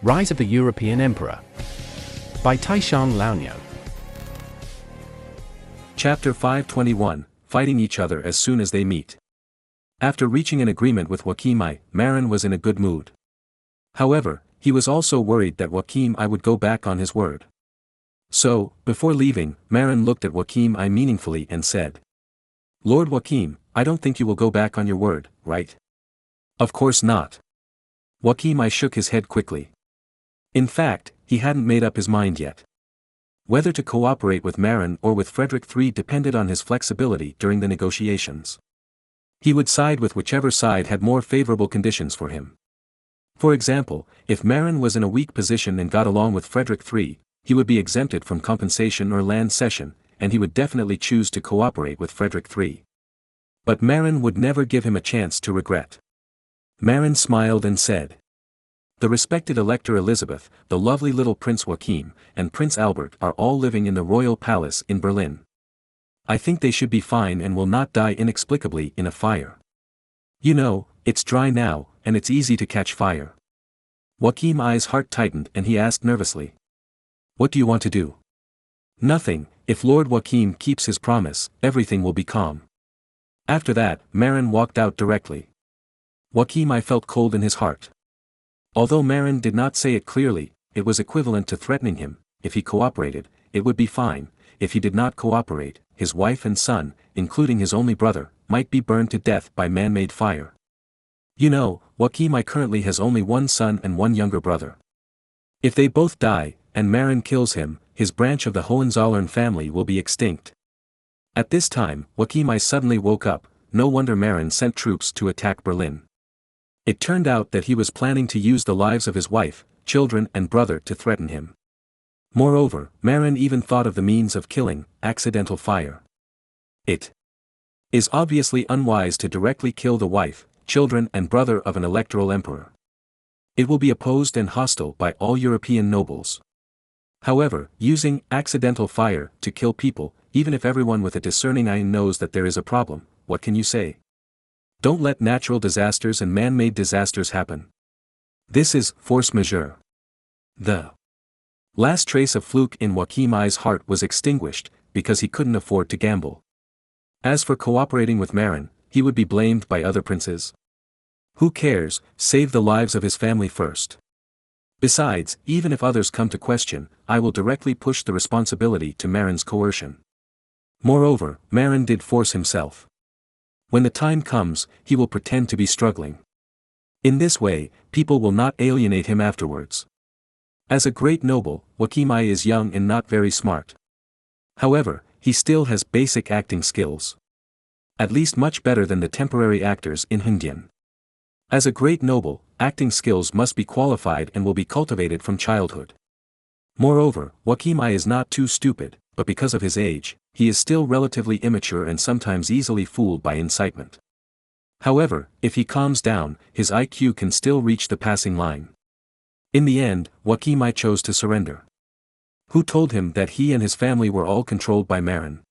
Rise of the European Emperor by Taishan Laonyo. Chapter 521, Fighting each other as soon as they meet. After reaching an agreement with Joachim I, Marin was in a good mood. However, he was also worried that Joachim I would go back on his word. So, before leaving, Marin looked at Joachim I meaningfully and said, "Lord Joachim, I don't think you will go back on your word, right?" "Of course not." Joachim I shook his head quickly. In fact, he hadn't made up his mind yet. Whether to cooperate with Marin or with Frederick III depended on his flexibility during the negotiations. He would side with whichever side had more favorable conditions for him. For example, if Marin was in a weak position and got along with Frederick III, he would be exempted from compensation or land cession, and he would definitely choose to cooperate with Frederick III. But Marin would never give him a chance to regret. Marin smiled and said, "The respected Elector Elizabeth, the lovely little Prince Joachim, and Prince Albert are all living in the royal palace in Berlin. I think they should be fine and will not die inexplicably in a fire. You know, it's dry now, and it's easy to catch fire." Joachim I's heart tightened and he asked nervously, "What do you want to do?" "Nothing, if Lord Joachim keeps his promise, everything will be calm." After that, Marin walked out directly. Joachim I felt cold in his heart. Although Marin did not say it clearly, it was equivalent to threatening him. If he cooperated, it would be fine. If he did not cooperate, his wife and son, including his only brother, might be burned to death by man-made fire. You know, Joachim I currently has only one son and one younger brother. If they both die, and Marin kills him, his branch of the Hohenzollern family will be extinct. At this time, Joachim I suddenly woke up. No wonder Marin sent troops to attack Berlin. It turned out that he was planning to use the lives of his wife, children and brother to threaten him. Moreover, Marin even thought of the means of killing, accidental fire. It is obviously unwise to directly kill the wife, children and brother of an electoral emperor. It will be opposed and hostile by all European nobles. However, using accidental fire to kill people, even if everyone with a discerning eye knows that there is a problem, what can you say? Don't let natural disasters and man-made disasters happen. This is force majeure. The last trace of fluke in Joachim I's heart was extinguished, because he couldn't afford to gamble. As for cooperating with Marin, he would be blamed by other princes. Who cares, save the lives of his family first. Besides, even if others come to question, I will directly push the responsibility to Marin's coercion. Moreover, Marin did force himself. When the time comes, he will pretend to be struggling. In this way, people will not alienate him afterwards. As a great noble, Joachim I is young and not very smart. However, he still has basic acting skills. At least much better than the temporary actors in Hundian. As a great noble, acting skills must be qualified and will be cultivated from childhood. Moreover, Joachim I is not too stupid, but because of his age, he is still relatively immature and sometimes easily fooled by incitement. However, if he calms down, his IQ can still reach the passing line. In the end, Joachim I chose to surrender. Who told him that he and his family were all controlled by Marin?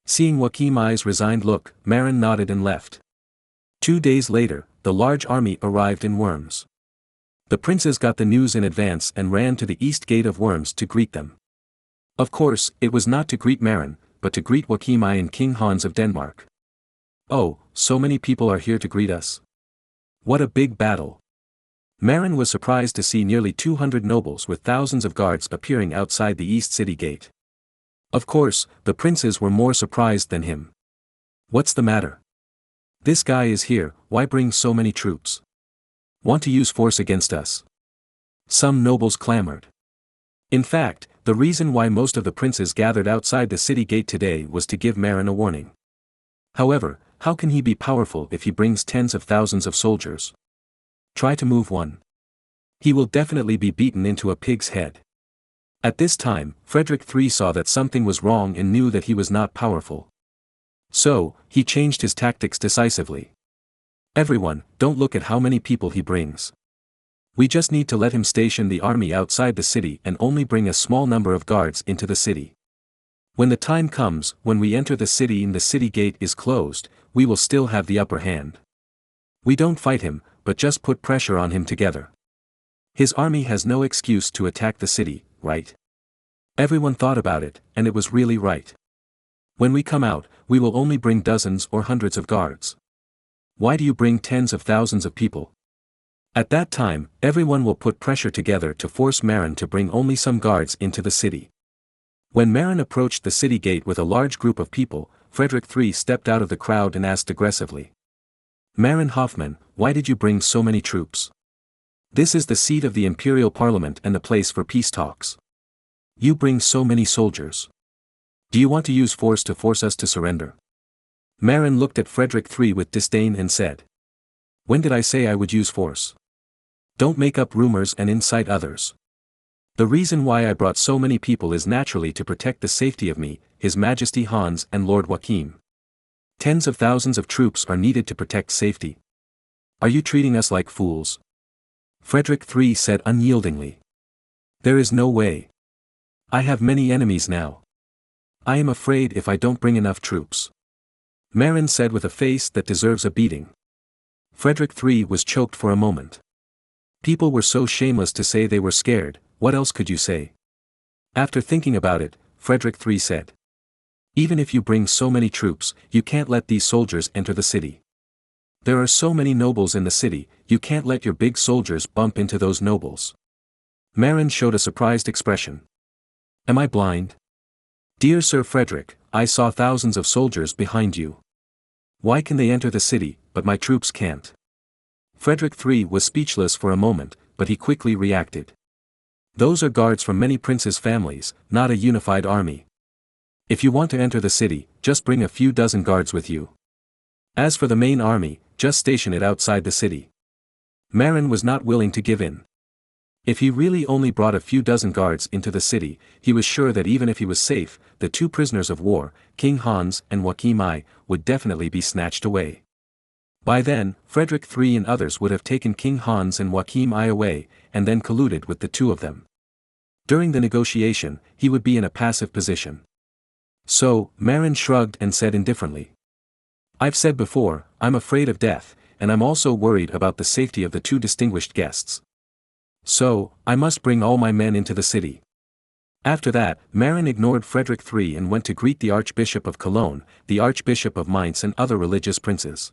Seeing Joachim I's resigned look, Marin nodded and left. 2 days later, the large army arrived in Worms. The princes got the news in advance and ran to the east gate of Worms to greet them. Of course, it was not to greet Marin, but to greet Joachim I and King Hans of Denmark. "Oh, so many people are here to greet us. What a big battle." Marin was surprised to see nearly 200 nobles with thousands of guards appearing outside the east city gate. Of course, the princes were more surprised than him. "What's the matter? This guy is here, why bring so many troops? Want to use force against us?" Some nobles clamored. In fact, the reason why most of the princes gathered outside the city gate today was to give Marin a warning. However, how can he be powerful if he brings tens of thousands of soldiers? Try to move one. He will definitely be beaten into a pig's head. At this time, Frederick III saw that something was wrong and knew that he was not powerful. So, he changed his tactics decisively. "Everyone, don't look at how many people he brings. We just need to let him station the army outside the city and only bring a small number of guards into the city. When the time comes, when we enter the city and the city gate is closed, we will still have the upper hand. We don't fight him, but just put pressure on him together. His army has no excuse to attack the city, right? Everyone thought about it, and it was really right. When we come out, we will only bring dozens or hundreds of guards. Why do you bring tens of thousands of people? At that time, everyone will put pressure together to force Marin to bring only some guards into the city. When Marin approached the city gate with a large group of people, Frederick III stepped out of the crowd and asked aggressively. Marin Hoffman, why did you bring so many troops? This is the seat of the imperial parliament and the place for peace talks. You bring so many soldiers. Do you want to use force to force us to surrender? Marin looked at Frederick III with disdain and said. When did I say I would use force? Don't make up rumors and incite others. The reason why I brought so many people is naturally to protect the safety of me, His Majesty Hans and Lord Joachim. Tens of thousands of troops are needed to protect safety. Are you treating us like fools? Frederick III said unyieldingly. There is no way. I have many enemies now. I am afraid if I don't bring enough troops. Marin said with a face that deserves a beating. Frederick III was choked for a moment. People were so shameless to say they were scared, what else could you say? After thinking about it, Frederick III said. Even if you bring so many troops, you can't let these soldiers enter the city. There are so many nobles in the city, you can't let your big soldiers bump into those nobles. Marin showed a surprised expression. Am I blind? Dear Sir Frederick, I saw thousands of soldiers behind you. Why can they enter the city, but my troops can't? Frederick III was speechless for a moment, but he quickly reacted. Those are guards from many princes' families, not a unified army. If you want to enter the city, just bring a few dozen guards with you. As for the main army, just station it outside the city. Marin was not willing to give in. If he really only brought a few dozen guards into the city, he was sure that even if he was safe, the two prisoners of war, King Hans and Joachim I, would definitely be snatched away. By then, Frederick III and others would have taken King Hans and Joachim I away, and then colluded with the two of them. During the negotiation, he would be in a passive position. So, Marin shrugged and said indifferently. I've said before, I'm afraid of death, and I'm also worried about the safety of the two distinguished guests. So, I must bring all my men into the city. After that, Marin ignored Frederick III and went to greet the Archbishop of Cologne, the Archbishop of Mainz and other religious princes.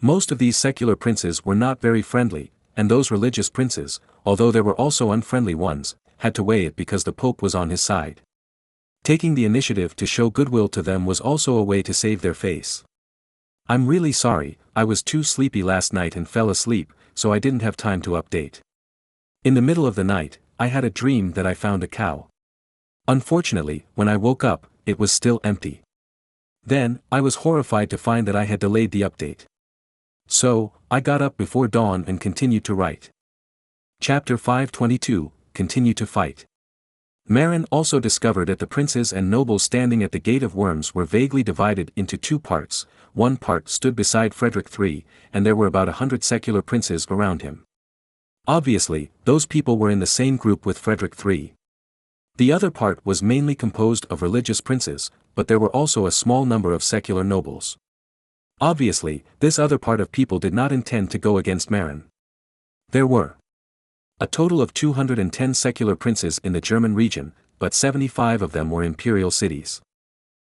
Most of these secular princes were not very friendly, and those religious princes, although there were also unfriendly ones, had to weigh it because the Pope was on his side. Taking the initiative to show goodwill to them was also a way to save their face. I'm really sorry, I was too sleepy last night and fell asleep, so I didn't have time to update. In the middle of the night, I had a dream that I found a cow. Unfortunately, when I woke up, it was still empty. Then, I was horrified to find that I had delayed the update. So, I got up before dawn and continued to write. Chapter 522, Continue to Fight. Marin also discovered that the princes and nobles standing at the Gate of Worms were vaguely divided into two parts. One part stood beside Frederick III, and there were about 100 secular princes around him. Obviously, those people were in the same group with Frederick III. The other part was mainly composed of religious princes, but there were also a small number of secular nobles. Obviously, this other part of people did not intend to go against Marin. There were a total of 210 secular princes in the German region, but 75 of them were imperial cities.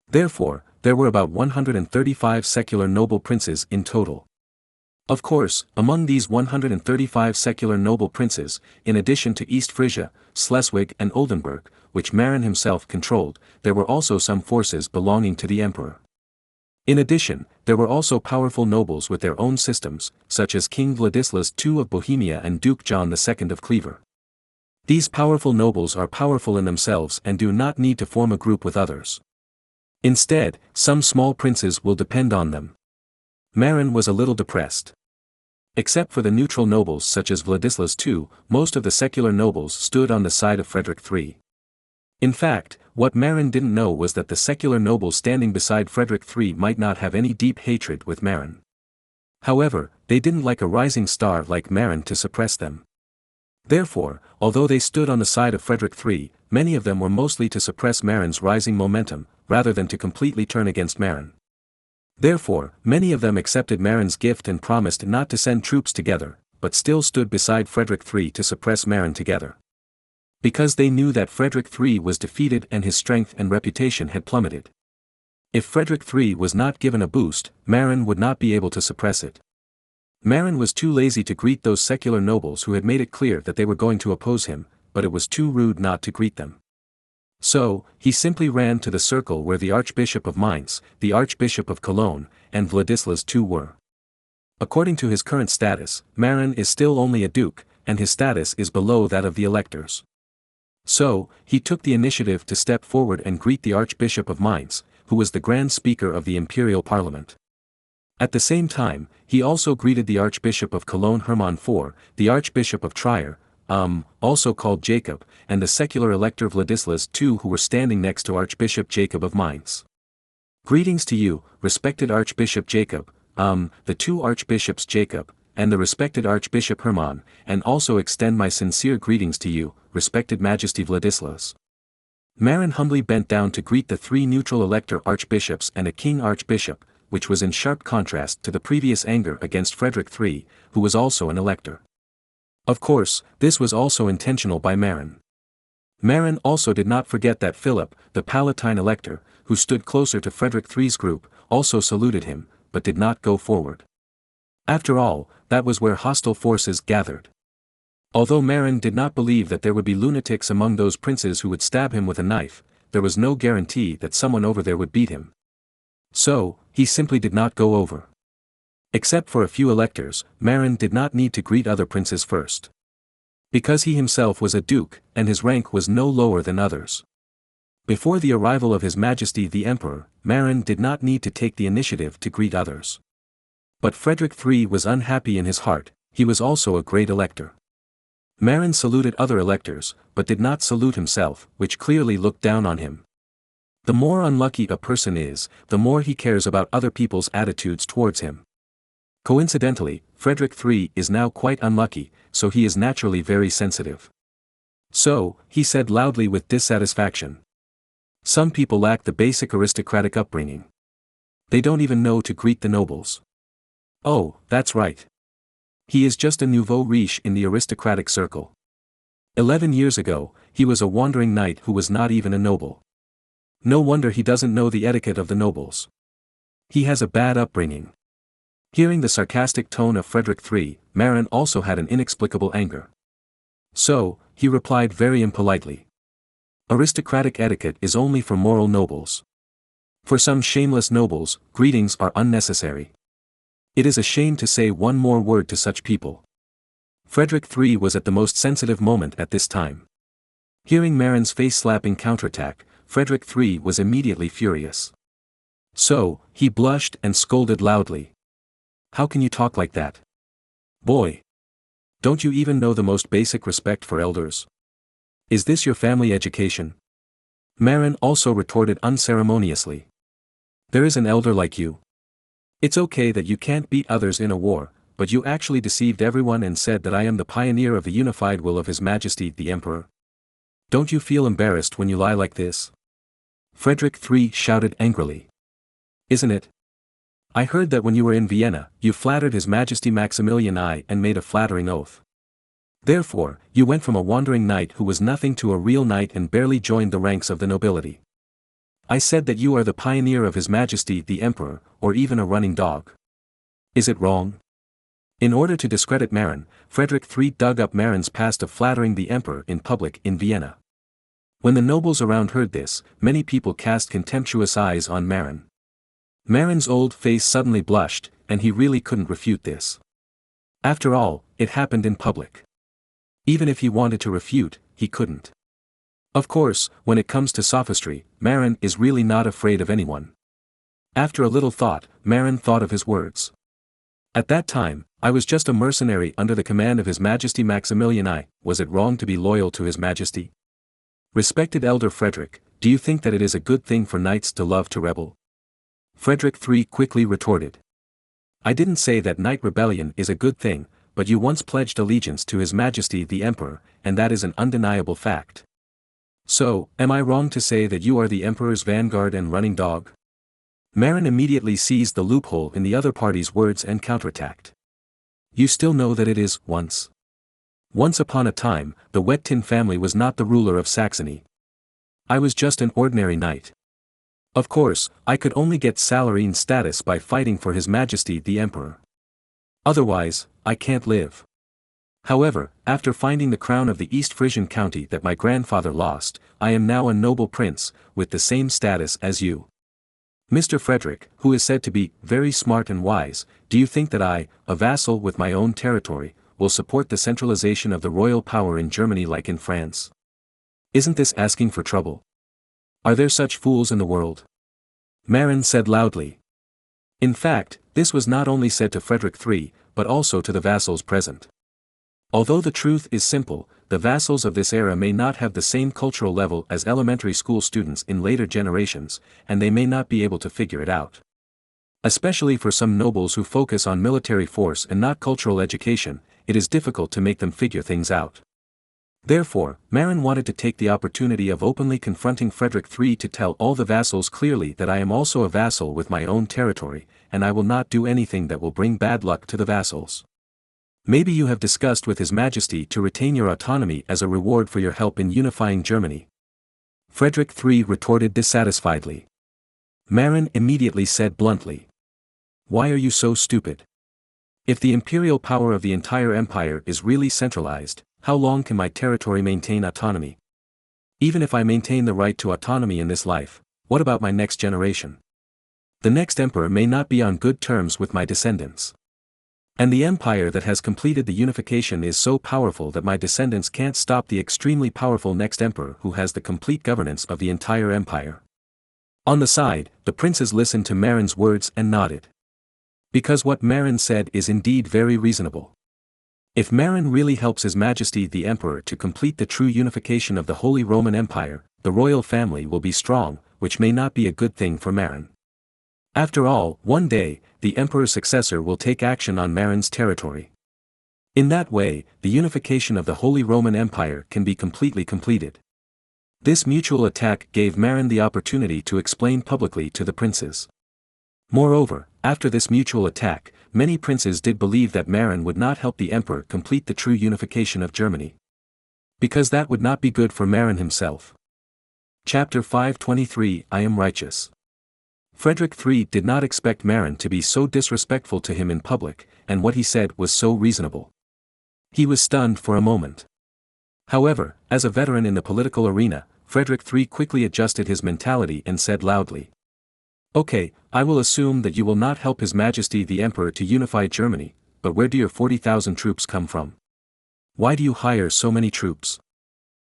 Therefore, there were about 135 secular noble princes in total. Of course, among these 135 secular noble princes, in addition to East Frisia, Schleswig and Oldenburg, which Marin himself controlled, there were also some forces belonging to the emperor. In addition, there were also powerful nobles with their own systems, such as King Vladislav II of Bohemia and Duke John II of Clever. These powerful nobles are powerful in themselves and do not need to form a group with others. Instead, some small princes will depend on them. Marin was a little depressed. Except for the neutral nobles such as Vladislav II, most of the secular nobles stood on the side of Frederick III. In fact, what Marin didn't know was that the secular nobles standing beside Frederick III might not have any deep hatred with Marin. However, they didn't like a rising star like Marin to suppress them. Therefore, although they stood on the side of Frederick III, many of them were mostly to suppress Marin's rising momentum, rather than to completely turn against Marin. Therefore, many of them accepted Marin's gift and promised not to send troops together, but still stood beside Frederick III to suppress Marin together. Because they knew that Frederick III was defeated and his strength and reputation had plummeted. If Frederick III was not given a boost, Marin would not be able to suppress it. Marin was too lazy to greet those secular nobles who had made it clear that they were going to oppose him, but it was too rude not to greet them. So, he simply ran to the circle where the Archbishop of Mainz, the Archbishop of Cologne, and Władysław II were. According to his current status, Marin is still only a duke, and his status is below that of the electors. So, he took the initiative to step forward and greet the Archbishop of Mainz, who was the Grand Speaker of the Imperial Parliament. At the same time, he also greeted the Archbishop of Cologne Hermann IV, the Archbishop of Trier, also called Jacob, and the secular elector Władysław II, who were standing next to Archbishop Jacob of Mainz. Greetings to you, respected Archbishop Jacob, the two Archbishops Jacob, and the respected Archbishop Hermann, and also extend my sincere greetings to you, respected Majesty Władysław. Marin humbly bent down to greet the three neutral elector archbishops and a king archbishop, which was in sharp contrast to the previous anger against Frederick III, who was also an elector. Of course, this was also intentional by Marin. Marin also did not forget that Philip, the Palatine elector, who stood closer to Frederick III's group, also saluted him, but did not go forward. After all, that was where hostile forces gathered. Although Marin did not believe that there would be lunatics among those princes who would stab him with a knife, there was no guarantee that someone over there would beat him. So, he simply did not go over. Except for a few electors, Marin did not need to greet other princes first. Because he himself was a duke, and his rank was no lower than others. Before the arrival of His Majesty the Emperor, Marin did not need to take the initiative to greet others. But Frederick III was unhappy in his heart, he was also a great elector. Marin saluted other electors, but did not salute himself, which clearly looked down on him. The more unlucky a person is, the more he cares about other people's attitudes towards him. Coincidentally, Frederick III is now quite unlucky, so he is naturally very sensitive. So, he said loudly with dissatisfaction. Some people lack the basic aristocratic upbringing. They don't even know to greet the nobles. Oh, that's right. He is just a nouveau riche in the aristocratic circle. 11 years ago, he was a wandering knight who was not even a noble. No wonder he doesn't know the etiquette of the nobles. He has a bad upbringing. Hearing the sarcastic tone of Frederick III, Marin also had an inexplicable anger. So, he replied very impolitely. Aristocratic etiquette is only for moral nobles. For some shameless nobles, greetings are unnecessary. It is a shame to say one more word to such people. Frederick III was at the most sensitive moment at this time. Hearing Marin's face-slapping counterattack, Frederick III was immediately furious. So, he blushed and scolded loudly. How can you talk like that? Boy! Don't you even know the most basic respect for elders? Is this your family education? Marin also retorted unceremoniously. There is an elder like you. It's okay that you can't beat others in a war, but you actually deceived everyone and said that I am the pioneer of the unified will of His Majesty the Emperor. Don't you feel embarrassed when you lie like this? Frederick III shouted angrily. Isn't it? I heard that when you were in Vienna, you flattered His Majesty Maximilian I and made a flattering oath. Therefore, you went from a wandering knight who was nothing to a real knight and barely joined the ranks of the nobility. I said that you are the pioneer of His Majesty the Emperor, or even a running dog. Is it wrong? In order to discredit Marin, Frederick III dug up Marin's past of flattering the emperor in public in Vienna. When the nobles around heard this, many people cast contemptuous eyes on Marin. Marin's old face suddenly blushed, and he really couldn't refute this. After all, it happened in public. Even if he wanted to refute, he couldn't. Of course, when it comes to sophistry, Marin is really not afraid of anyone. After a little thought, Marin thought of his words. At that time, I was just a mercenary under the command of His Majesty Maximilian I. Was it wrong to be loyal to His Majesty? Respected Elder Frederick, do you think that it is a good thing for knights to love to rebel? Frederick III quickly retorted. I didn't say that knight rebellion is a good thing, but you once pledged allegiance to His Majesty the Emperor, and that is an undeniable fact. So, am I wrong to say that you are the Emperor's vanguard and running dog? Marin immediately seized the loophole in the other party's words and counterattacked. You still know that it is, once. Once upon a time, the Wettin family was not the ruler of Saxony. I was just an ordinary knight. Of course, I could only get salary and status by fighting for His Majesty the Emperor. Otherwise, I can't live. However, after finding the crown of the East Frisian county that my grandfather lost, I am now a noble prince, with the same status as you. Mr. Frederick, who is said to be very smart and wise, do you think that I, a vassal with my own territory, will support the centralization of the royal power in Germany like in France? Isn't this asking for trouble? Are there such fools in the world? Marin said loudly. In fact, this was not only said to Frederick III, but also to the vassals present. Although the truth is simple, the vassals of this era may not have the same cultural level as elementary school students in later generations, and they may not be able to figure it out. Especially for some nobles who focus on military force and not cultural education, it is difficult to make them figure things out. Therefore, Marin wanted to take the opportunity of openly confronting Frederick III to tell all the vassals clearly that I am also a vassal with my own territory, and I will not do anything that will bring bad luck to the vassals. Maybe you have discussed with His Majesty to retain your autonomy as a reward for your help in unifying Germany. Frederick III retorted dissatisfiedly. Marin immediately said bluntly. Why are you so stupid? If the imperial power of the entire empire is really centralized, how long can my territory maintain autonomy? Even if I maintain the right to autonomy in this life, what about my next generation? The next emperor may not be on good terms with my descendants. And the empire that has completed the unification is so powerful that my descendants can't stop the extremely powerful next emperor who has the complete governance of the entire empire. On the side, the princes listened to Marin's words and nodded. Because what Marin said is indeed very reasonable. If Marin really helps His Majesty the Emperor to complete the true unification of the Holy Roman Empire, the royal family will be strong, which may not be a good thing for Marin. After all, one day, the Emperor's successor will take action on Marin's territory. In that way, the unification of the Holy Roman Empire can be completely completed. This mutual attack gave Marin the opportunity to explain publicly to the princes. Moreover, after this mutual attack, many princes did believe that Marin would not help the Emperor complete the true unification of Germany. Because that would not be good for Marin himself. Chapter 523 I Am Righteous. Frederick III did not expect Marin to be so disrespectful to him in public, and what he said was so reasonable. He was stunned for a moment. However, as a veteran in the political arena, Frederick III quickly adjusted his mentality and said loudly. Okay, I will assume that you will not help His Majesty the Emperor to unify Germany, but where do your 40,000 troops come from? Why do you hire so many troops?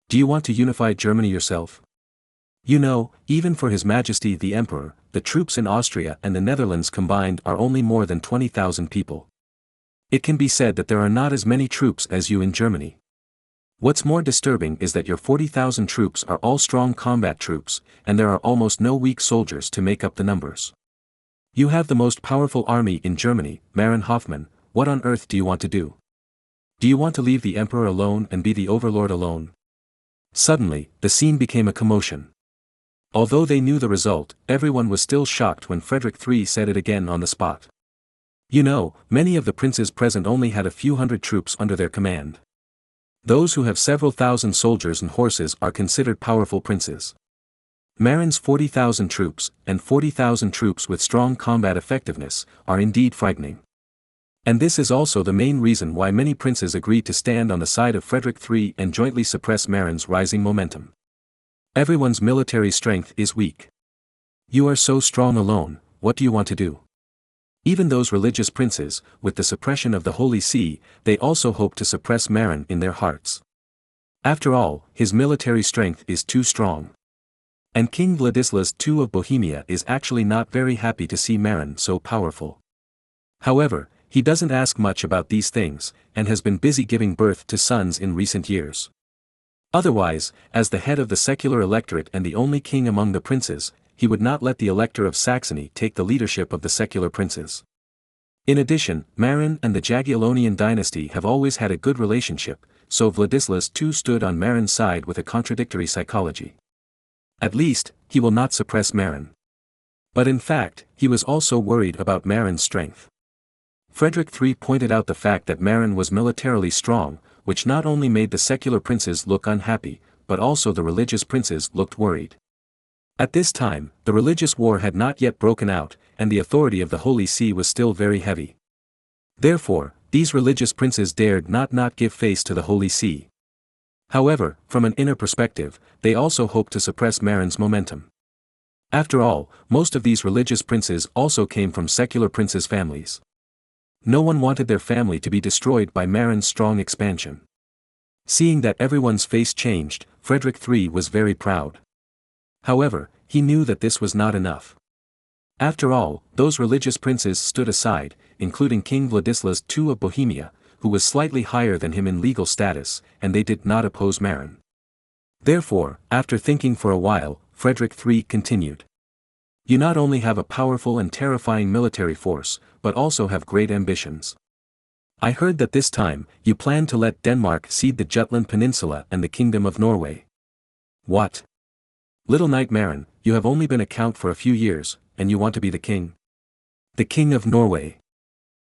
Do you want to unify Germany yourself? You know, even for His Majesty the Emperor, the troops in Austria and the Netherlands combined are only more than 20,000 people. It can be said that there are not as many troops as you in Germany. What's more disturbing is that your 40,000 troops are all strong combat troops, and there are almost no weak soldiers to make up the numbers. You have the most powerful army in Germany, Marin Hoffman. What on earth do you want to do? Do you want to leave the Emperor alone and be the overlord alone? Suddenly, the scene became a commotion. Although they knew the result, everyone was still shocked when Frederick III said it again on the spot. You know, many of the princes present only had a few hundred troops under their command. Those who have several thousand soldiers and horses are considered powerful princes. Marin's 40,000 troops, and 40,000 troops with strong combat effectiveness, are indeed frightening. And this is also the main reason why many princes agreed to stand on the side of Frederick III and jointly suppress Marin's rising momentum. Everyone's military strength is weak. You are so strong alone, what do you want to do? Even those religious princes, with the suppression of the Holy See, they also hope to suppress Marin in their hearts. After all, his military strength is too strong. And King Vladislav II of Bohemia is actually not very happy to see Marin so powerful. However, he doesn't ask much about these things, and has been busy giving birth to sons in recent years. Otherwise, as the head of the secular electorate and the only king among the princes, he would not let the Elector of Saxony take the leadership of the secular princes. In addition, Marin and the Jagiellonian dynasty have always had a good relationship, so Vladislav II stood on Marin's side with a contradictory psychology. At least, he will not suppress Marin. But in fact, he was also worried about Marin's strength. Frederick III pointed out the fact that Marin was militarily strong, which not only made the secular princes look unhappy, but also the religious princes looked worried. At this time, the religious war had not yet broken out, and the authority of the Holy See was still very heavy. Therefore, these religious princes dared not give face to the Holy See. However, from an inner perspective, they also hoped to suppress Marin's momentum. After all, most of these religious princes also came from secular princes' families. No one wanted their family to be destroyed by Marin's strong expansion. Seeing that everyone's face changed, Frederick III was very proud. However, he knew that this was not enough. After all, those religious princes stood aside, including King Władysław II of Bohemia, who was slightly higher than him in legal status, and they did not oppose Marin. Therefore, after thinking for a while, Frederick III continued. You not only have a powerful and terrifying military force, but also have great ambitions. I heard that this time, you plan to let Denmark cede the Jutland Peninsula and the Kingdom of Norway. What? Little Knight Marin, you have only been a count for a few years, and you want to be the king? The King of Norway.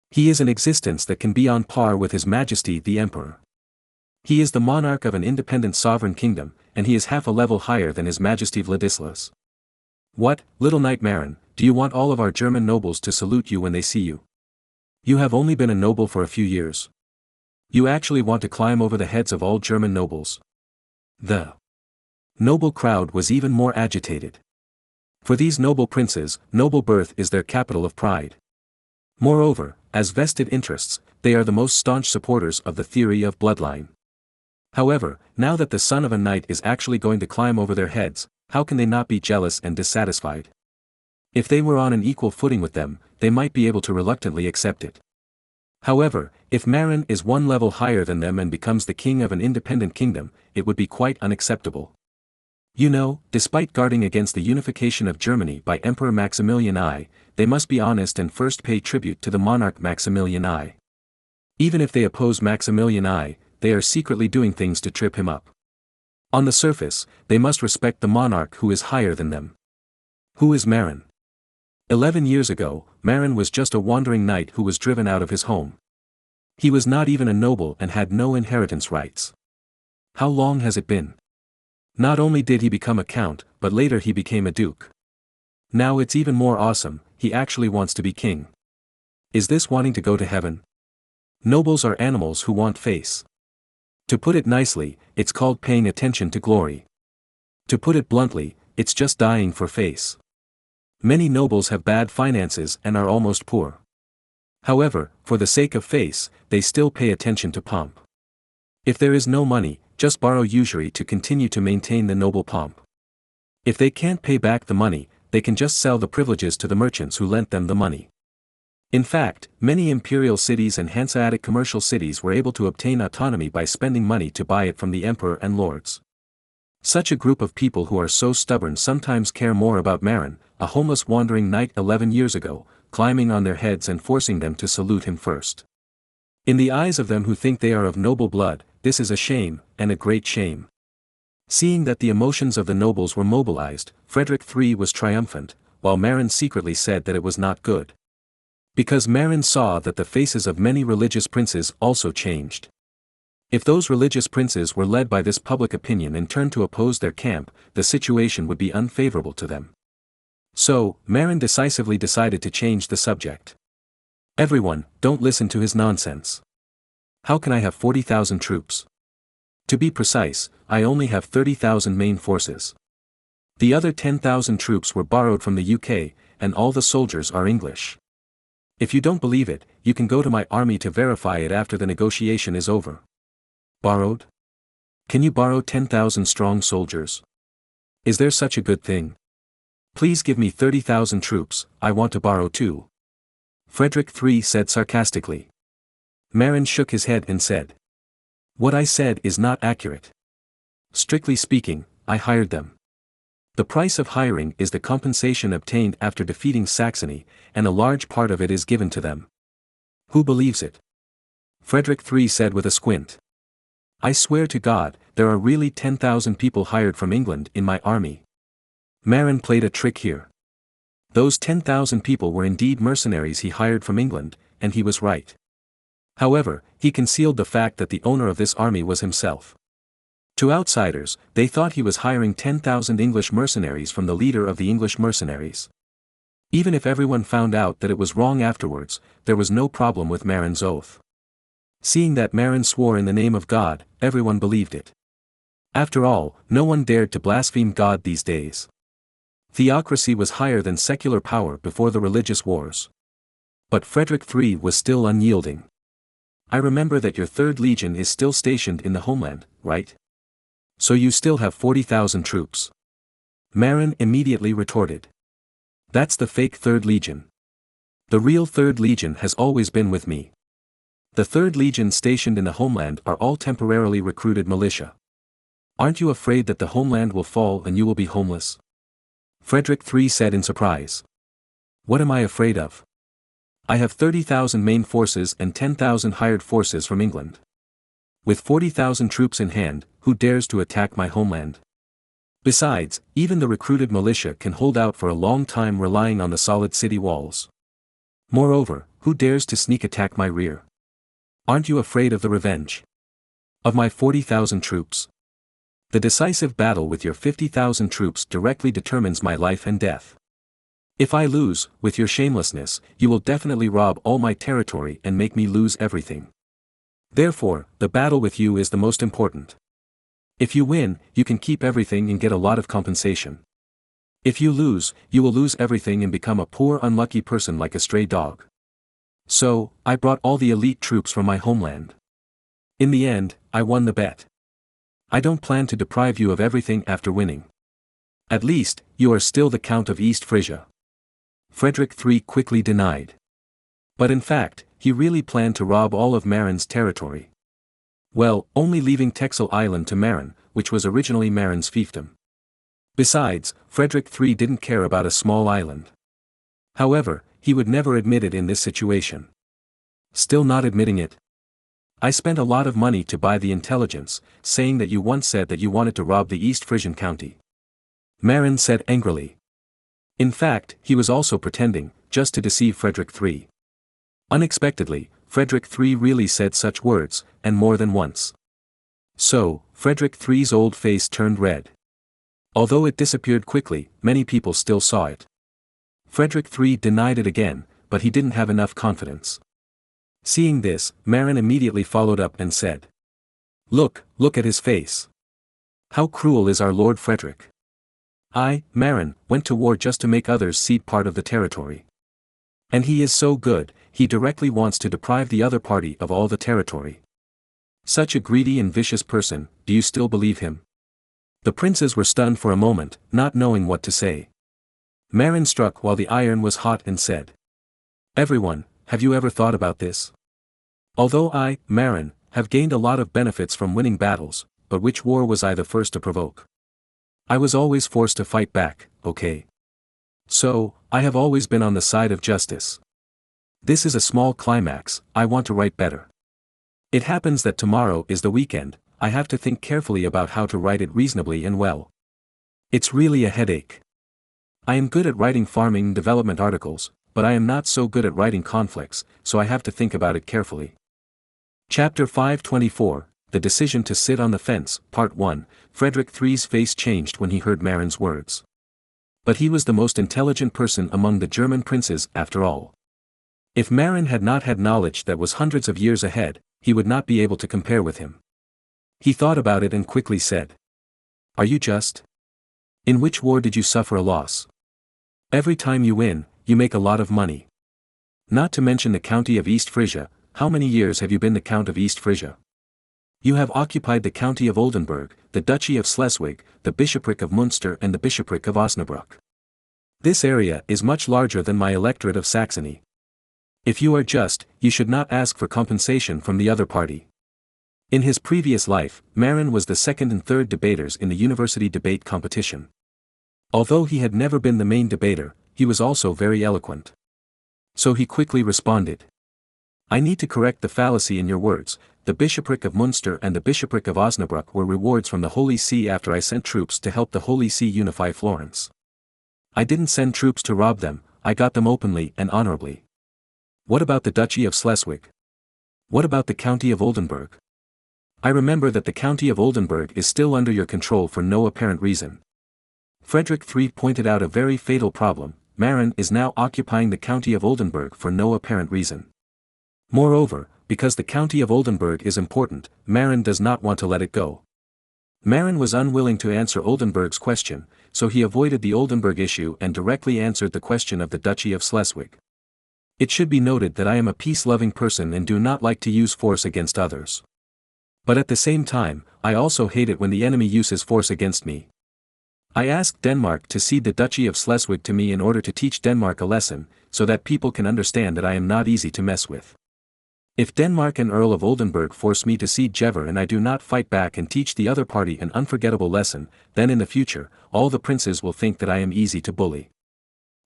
He is an existence that can be on par with His Majesty the Emperor. He is the monarch of an independent sovereign kingdom, and he is half a level higher than His Majesty Władysław. What, Little Knight Marin, do you want all of our German nobles to salute you when they see you? You have only been a noble for a few years. You actually want to climb over the heads of all German nobles. The noble crowd was even more agitated. For these noble princes, noble birth is their capital of pride. Moreover, as vested interests, they are the most staunch supporters of the theory of bloodline. However, now that the son of a knight is actually going to climb over their heads, how can they not be jealous and dissatisfied? If they were on an equal footing with them, they might be able to reluctantly accept it. However, if Marin is one level higher than them and becomes the king of an independent kingdom, it would be quite unacceptable. You know, despite guarding against the unification of Germany by Emperor Maximilian I, they must be honest and first pay tribute to the monarch Maximilian I. Even if they oppose Maximilian I, they are secretly doing things to trip him up. On the surface, they must respect the monarch who is higher than them. Who is Marin? 11 years ago, Marin was just a wandering knight who was driven out of his home. He was not even a noble and had no inheritance rights. How long has it been? Not only did he become a count, but later he became a duke. Now it's even more awesome, he actually wants to be king. Is this wanting to go to heaven? Nobles are animals who want face. To put it nicely, it's called paying attention to glory. To put it bluntly, it's just dying for face. Many nobles have bad finances and are almost poor. However, for the sake of face, they still pay attention to pomp. If there is no money, just borrow usury to continue to maintain the noble pomp. If they can't pay back the money, they can just sell the privileges to the merchants who lent them the money. In fact, many imperial cities and Hanseatic commercial cities were able to obtain autonomy by spending money to buy it from the emperor and lords. Such a group of people who are so stubborn sometimes care more about Marin, a homeless wandering knight 11 years ago, climbing on their heads and forcing them to salute him first. In the eyes of them who think they are of noble blood, this is a shame, and a great shame. Seeing that the emotions of the nobles were mobilized, Frederick III was triumphant, while Marin secretly said that it was not good. Because Marin saw that the faces of many religious princes also changed. If those religious princes were led by this public opinion and turned to oppose their camp, the situation would be unfavorable to them. So, Marin decisively decided to change the subject. Everyone, don't listen to his nonsense. How can I have 40,000 troops? To be precise, I only have 30,000 main forces. The other 10,000 troops were borrowed from the UK, and all the soldiers are English. If you don't believe it, you can go to my army to verify it after the negotiation is over. Borrowed? Can you borrow 10,000 strong soldiers? Is there such a good thing? Please give me 30,000 troops, I want to borrow too. Frederick III said sarcastically. Marin shook his head and said. What I said is not accurate. Strictly speaking, I hired them. The price of hiring is the compensation obtained after defeating Saxony, and a large part of it is given to them. Who believes it? Frederick III said with a squint. I swear to God, there are really 10,000 people hired from England in my army. Marin played a trick here. Those 10,000 people were indeed mercenaries he hired from England, and he was right. However, he concealed the fact that the owner of this army was himself. To outsiders, they thought he was hiring 10,000 English mercenaries from the leader of the English mercenaries. Even if everyone found out that it was wrong afterwards, there was no problem with Marin's oath. Seeing that Marin swore in the name of God, everyone believed it. After all, no one dared to blaspheme God these days. Theocracy was higher than secular power before the religious wars. But Frederick III was still unyielding. I remember that your 3rd Legion is still stationed in the homeland, right? So you still have 40,000 troops. Marin immediately retorted. That's the fake 3rd Legion. The real 3rd Legion has always been with me. The 3rd Legion stationed in the homeland are all temporarily recruited militia. Aren't you afraid that the homeland will fall and you will be homeless? Frederick III said in surprise. What am I afraid of? I have 30,000 main forces and 10,000 hired forces from England. With 40,000 troops in hand, who dares to attack my homeland? Besides, even the recruited militia can hold out for a long time relying on the solid city walls. Moreover, who dares to sneak attack my rear? Aren't you afraid of the revenge? Of my 40,000 troops? The decisive battle with your 50,000 troops directly determines my life and death. If I lose, with your shamelessness, you will definitely rob all my territory and make me lose everything. Therefore, the battle with you is the most important. If you win, you can keep everything and get a lot of compensation. If you lose, you will lose everything and become a poor unlucky person like a stray dog. So, I brought all the elite troops from my homeland. In the end, I won the bet. I don't plan to deprive you of everything after winning. At least, you are still the Count of East Frisia. Frederick III quickly denied. But in fact, he really planned to rob all of Marin's territory. Well, only leaving Texel Island to Marin, which was originally Marin's fiefdom. Besides, Frederick III didn't care about a small island. However, he would never admit it in this situation. Still not admitting it? I spent a lot of money to buy the intelligence, saying that you once said that you wanted to rob the East Frisian county. Marin said angrily. In fact, he was also pretending, just to deceive Frederick III. Unexpectedly, Frederick III really said such words, and more than once. So, Frederick III's old face turned red. Although it disappeared quickly, many people still saw it. Frederick III denied it again, but he didn't have enough confidence. Seeing this, Marin immediately followed up and said. Look at his face. How cruel is our Lord Frederick. I, Marin, went to war just to make others cede part of the territory. And he is so good, he directly wants to deprive the other party of all the territory. Such a greedy and vicious person, do you still believe him? The princes were stunned for a moment, not knowing what to say. Marin struck while the iron was hot and said. Everyone, have you ever thought about this? Although I, Marin, have gained a lot of benefits from winning battles, but which war was I the first to provoke? I was always forced to fight back, okay? So, I have always been on the side of justice. This is a small climax, I want to write better. It happens that tomorrow is the weekend, I have to think carefully about how to write it reasonably and well. It's really a headache. I am good at writing farming and development articles, but I am not so good at writing conflicts, so I have to think about it carefully. Chapter 524, The Decision to Sit on the Fence, Part 1, Frederick III's face changed when he heard Marin's words. But he was the most intelligent person among the German princes after all. If Marin had not had knowledge that was hundreds of years ahead, he would not be able to compare with him. He thought about it and quickly said. Are you just? In which war did you suffer a loss? Every time you win, you make a lot of money. Not to mention the county of East Frisia, how many years have you been the Count of East Frisia? You have occupied the county of Oldenburg, the duchy of Schleswig, the bishopric of Munster and the bishopric of Osnabrück. This area is much larger than my electorate of Saxony. If you are just, you should not ask for compensation from the other party. In his previous life, Marin was the second and third debaters in the university debate competition. Although he had never been the main debater, he was also very eloquent. So he quickly responded. I need to correct the fallacy in your words. The bishopric of Munster and the bishopric of Osnabrück were rewards from the Holy See after I sent troops to help the Holy See unify Florence. I didn't send troops to rob them, I got them openly and honorably. What about the Duchy of Schleswig? What about the County of Oldenburg? I remember that the County of Oldenburg is still under your control for no apparent reason. Frederick III pointed out a very fatal problem. Marin is now occupying the County of Oldenburg for no apparent reason. Moreover, because the County of Oldenburg is important, Marin does not want to let it go. Marin was unwilling to answer Oldenburg's question, so he avoided the Oldenburg issue and directly answered the question of the Duchy of Schleswig. It should be noted that I am a peace-loving person and do not like to use force against others. But at the same time, I also hate it when the enemy uses force against me. I asked Denmark to cede the Duchy of Schleswig to me in order to teach Denmark a lesson, so that people can understand that I am not easy to mess with. If Denmark and Earl of Oldenburg force me to cede Jever and I do not fight back and teach the other party an unforgettable lesson, then in the future, all the princes will think that I am easy to bully.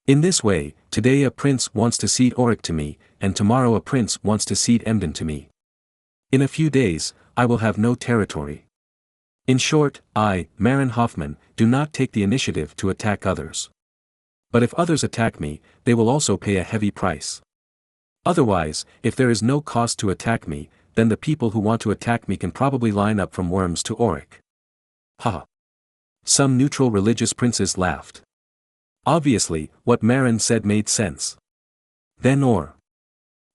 In this way, today a prince wants to cede Auric to me, and tomorrow a prince wants to cede Emden to me. In a few days, I will have no territory. In short, I, Marin Hoffman, do not take the initiative to attack others. But if others attack me, they will also pay a heavy price. Otherwise, if there is no cost to attack me, then the people who want to attack me can probably line up from Worms to Auric. Ha! Some neutral religious princes laughed. Obviously, what Marin said made sense. Then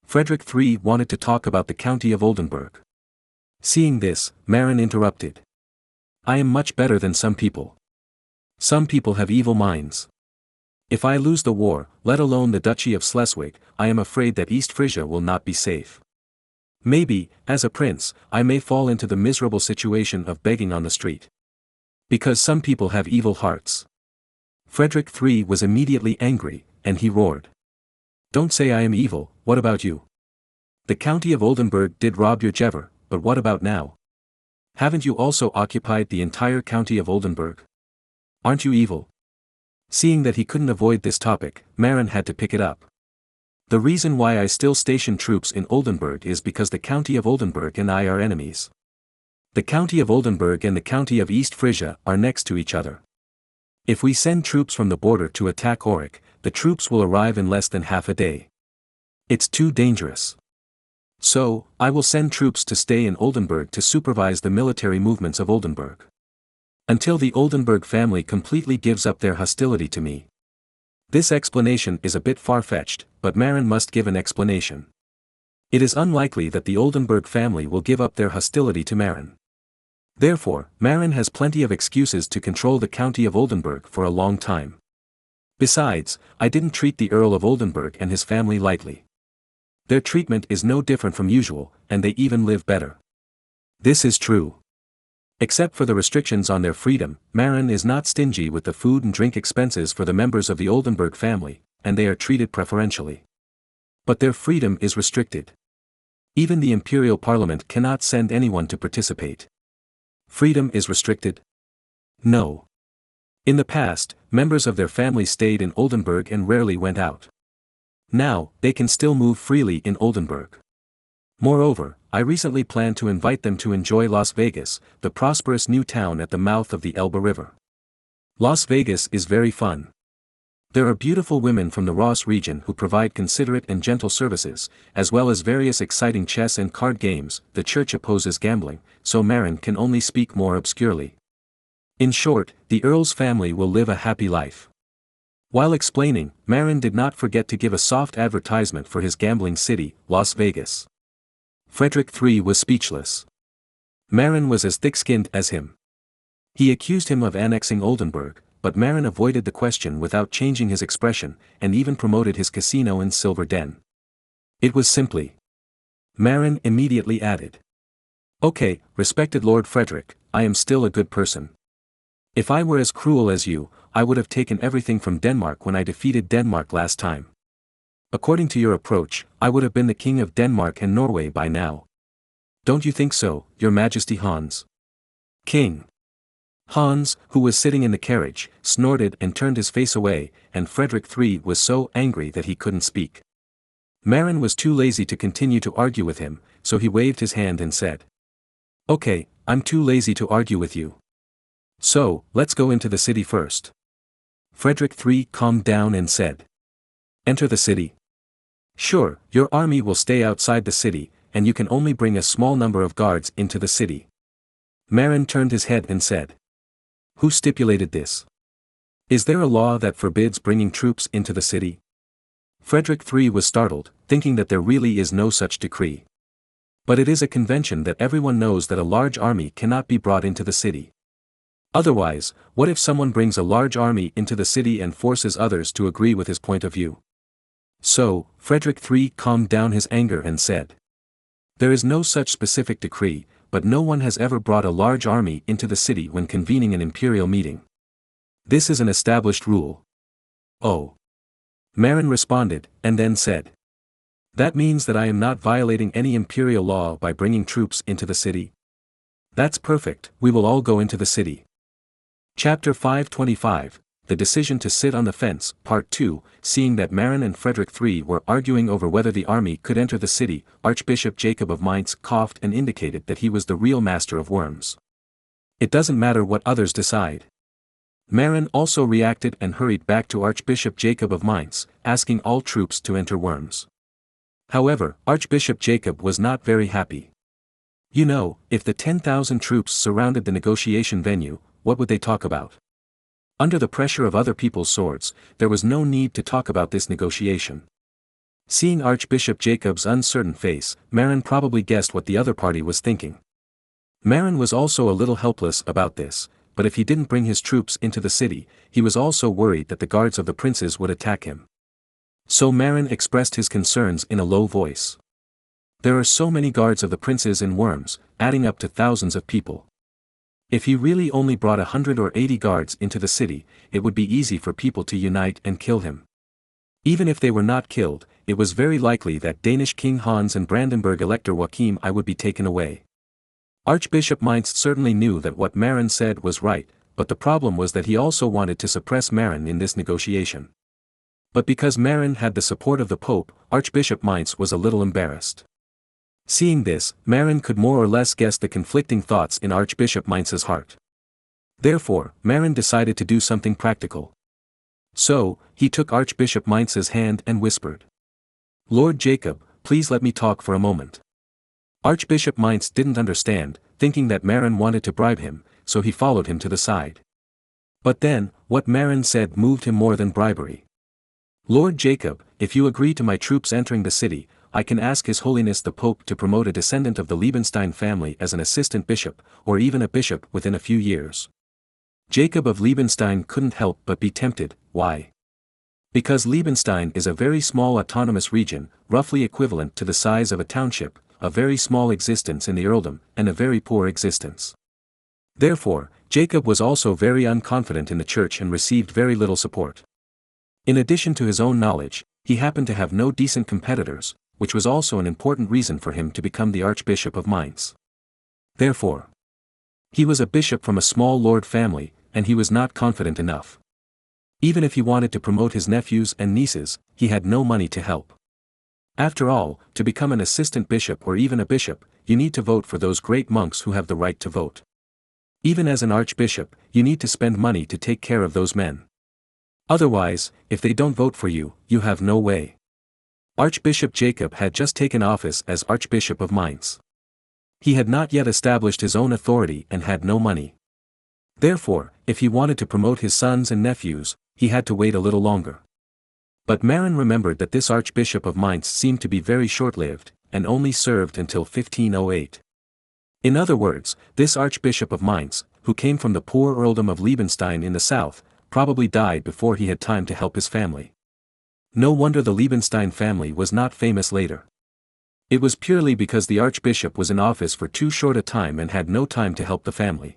Frederick III wanted to talk about the County of Oldenburg. Seeing this, Marin interrupted. I am much better than some people. Some people have evil minds. If I lose the war, let alone the Duchy of Schleswig, I am afraid that East Frisia will not be safe. Maybe, as a prince, I may fall into the miserable situation of begging on the street. Because some people have evil hearts. Frederick III was immediately angry, and he roared. Don't say I am evil, what about you? The County of Oldenburg did rob your Jever, but what about now? Haven't you also occupied the entire County of Oldenburg? Aren't you evil? Seeing that he couldn't avoid this topic, Marin had to pick it up. The reason why I still station troops in Oldenburg is because the County of Oldenburg and I are enemies. The County of Oldenburg and the County of East Frisia are next to each other. If we send troops from the border to attack Auric, the troops will arrive in less than half a day. It's too dangerous. So, I will send troops to stay in Oldenburg to supervise the military movements of Oldenburg. Until the Oldenburg family completely gives up their hostility to me. This explanation is a bit far-fetched, but Marin must give an explanation. It is unlikely that the Oldenburg family will give up their hostility to Marin. Therefore, Marin has plenty of excuses to control the County of Oldenburg for a long time. Besides, I didn't treat the Earl of Oldenburg and his family lightly. Their treatment is no different from usual, and they even live better. This is true. Except for the restrictions on their freedom, Marin is not stingy with the food and drink expenses for the members of the Oldenburg family, and they are treated preferentially. But their freedom is restricted. Even the imperial parliament cannot send anyone to participate. Freedom is restricted? No. In the past, members of their family stayed in Oldenburg and rarely went out. Now, they can still move freely in Oldenburg. Moreover, I recently planned to invite them to enjoy Las Vegas, the prosperous new town at the mouth of the Elbe River. Las Vegas is very fun. There are beautiful women from the Ross region who provide considerate and gentle services, as well as various exciting chess and card games. The church opposes gambling, so Marin can only speak more obscurely. In short, the Earl's family will live a happy life. While explaining, Marin did not forget to give a soft advertisement for his gambling city, Las Vegas. Frederick III was speechless. Marin was as thick-skinned as him. He accused him of annexing Oldenburg, but Marin avoided the question without changing his expression, and even promoted his casino and silver den. It was simply. Marin immediately added. Okay, respected Lord Frederick, I am still a good person. If I were as cruel as you, I would have taken everything from Denmark when I defeated Denmark last time. According to your approach, I would have been the king of Denmark and Norway by now. Don't you think so, Your Majesty Hans? King. Hans, who was sitting in the carriage, snorted and turned his face away, and Frederick III was so angry that he couldn't speak. Marin was too lazy to continue to argue with him, so he waved his hand and said. Okay, I'm too lazy to argue with you. So, let's go into the city first. Frederick III calmed down and said. Enter the city. Sure, your army will stay outside the city, and you can only bring a small number of guards into the city. Marin turned his head and said. Who stipulated this? Is there a law that forbids bringing troops into the city? Frederick III was startled, thinking that there really is no such decree. But it is a convention that everyone knows that a large army cannot be brought into the city. Otherwise, what if someone brings a large army into the city and forces others to agree with his point of view? So, Frederick III calmed down his anger and said. There is no such specific decree, but no one has ever brought a large army into the city when convening an imperial meeting. This is an established rule. Oh. Marin responded, and then said. That means that I am not violating any imperial law by bringing troops into the city? That's perfect, we will all go into the city. Chapter 525, The Decision to Sit on the Fence, Part 2. Seeing that Marin and Frederick III were arguing over whether the army could enter the city, Archbishop Jacob of Mainz coughed and indicated that he was the real master of worms. It doesn't matter what others decide. Marin also reacted and hurried back to Archbishop Jacob of Mainz, asking all troops to enter Worms. However, Archbishop Jacob was not very happy. You know, if the 10,000 troops surrounded the negotiation venue, what would they talk about? Under the pressure of other people's swords, there was no need to talk about this negotiation. Seeing Archbishop Jacob's uncertain face, Marin probably guessed what the other party was thinking. Marin was also a little helpless about this, but if he didn't bring his troops into the city, he was also worried that the guards of the princes would attack him. So Marin expressed his concerns in a low voice. There are so many guards of the princes in Worms, adding up to thousands of people. If he really only brought 100 or 80 guards into the city, it would be easy for people to unite and kill him. Even if they were not killed, it was very likely that Danish King Hans and Brandenburg Elector Joachim I would be taken away. Archbishop Mainz certainly knew that what Marin said was right, but the problem was that he also wanted to suppress Marin in this negotiation. But because Marin had the support of the Pope, Archbishop Mainz was a little embarrassed. Seeing this, Marin could more or less guess the conflicting thoughts in Archbishop Mainz's heart. Therefore, Marin decided to do something practical. So, he took Archbishop Mainz's hand and whispered. Lord Jacob, please let me talk for a moment. Archbishop Mainz didn't understand, thinking that Marin wanted to bribe him, so he followed him to the side. But then, what Marin said moved him more than bribery. Lord Jacob, if you agree to my troops entering the city, I can ask His Holiness the Pope to promote a descendant of the Liebenstein family as an assistant bishop, or even a bishop within a few years. Jacob of Liebenstein couldn't help but be tempted. Why? Because Liebenstein is a very small autonomous region, roughly equivalent to the size of a township, a very small existence in the earldom, and a very poor existence. Therefore, Jacob was also very unconfident in the church and received very little support. In addition to his own knowledge, he happened to have no decent competitors, which was also an important reason for him to become the Archbishop of Mainz. Therefore, he was a bishop from a small lord family, and he was not confident enough. Even if he wanted to promote his nephews and nieces, he had no money to help. After all, to become an assistant bishop or even a bishop, you need to vote for those great monks who have the right to vote. Even as an archbishop, you need to spend money to take care of those men. Otherwise, if they don't vote for you, you have no way. Archbishop Jacob had just taken office as Archbishop of Mainz. He had not yet established his own authority and had no money. Therefore, if he wanted to promote his sons and nephews, he had to wait a little longer. But Marin remembered that this Archbishop of Mainz seemed to be very short-lived, and only served until 1508. In other words, this Archbishop of Mainz, who came from the poor earldom of Liebenstein in the south, probably died before he had time to help his family. No wonder the Liebenstein family was not famous later. It was purely because the Archbishop was in office for too short a time and had no time to help the family.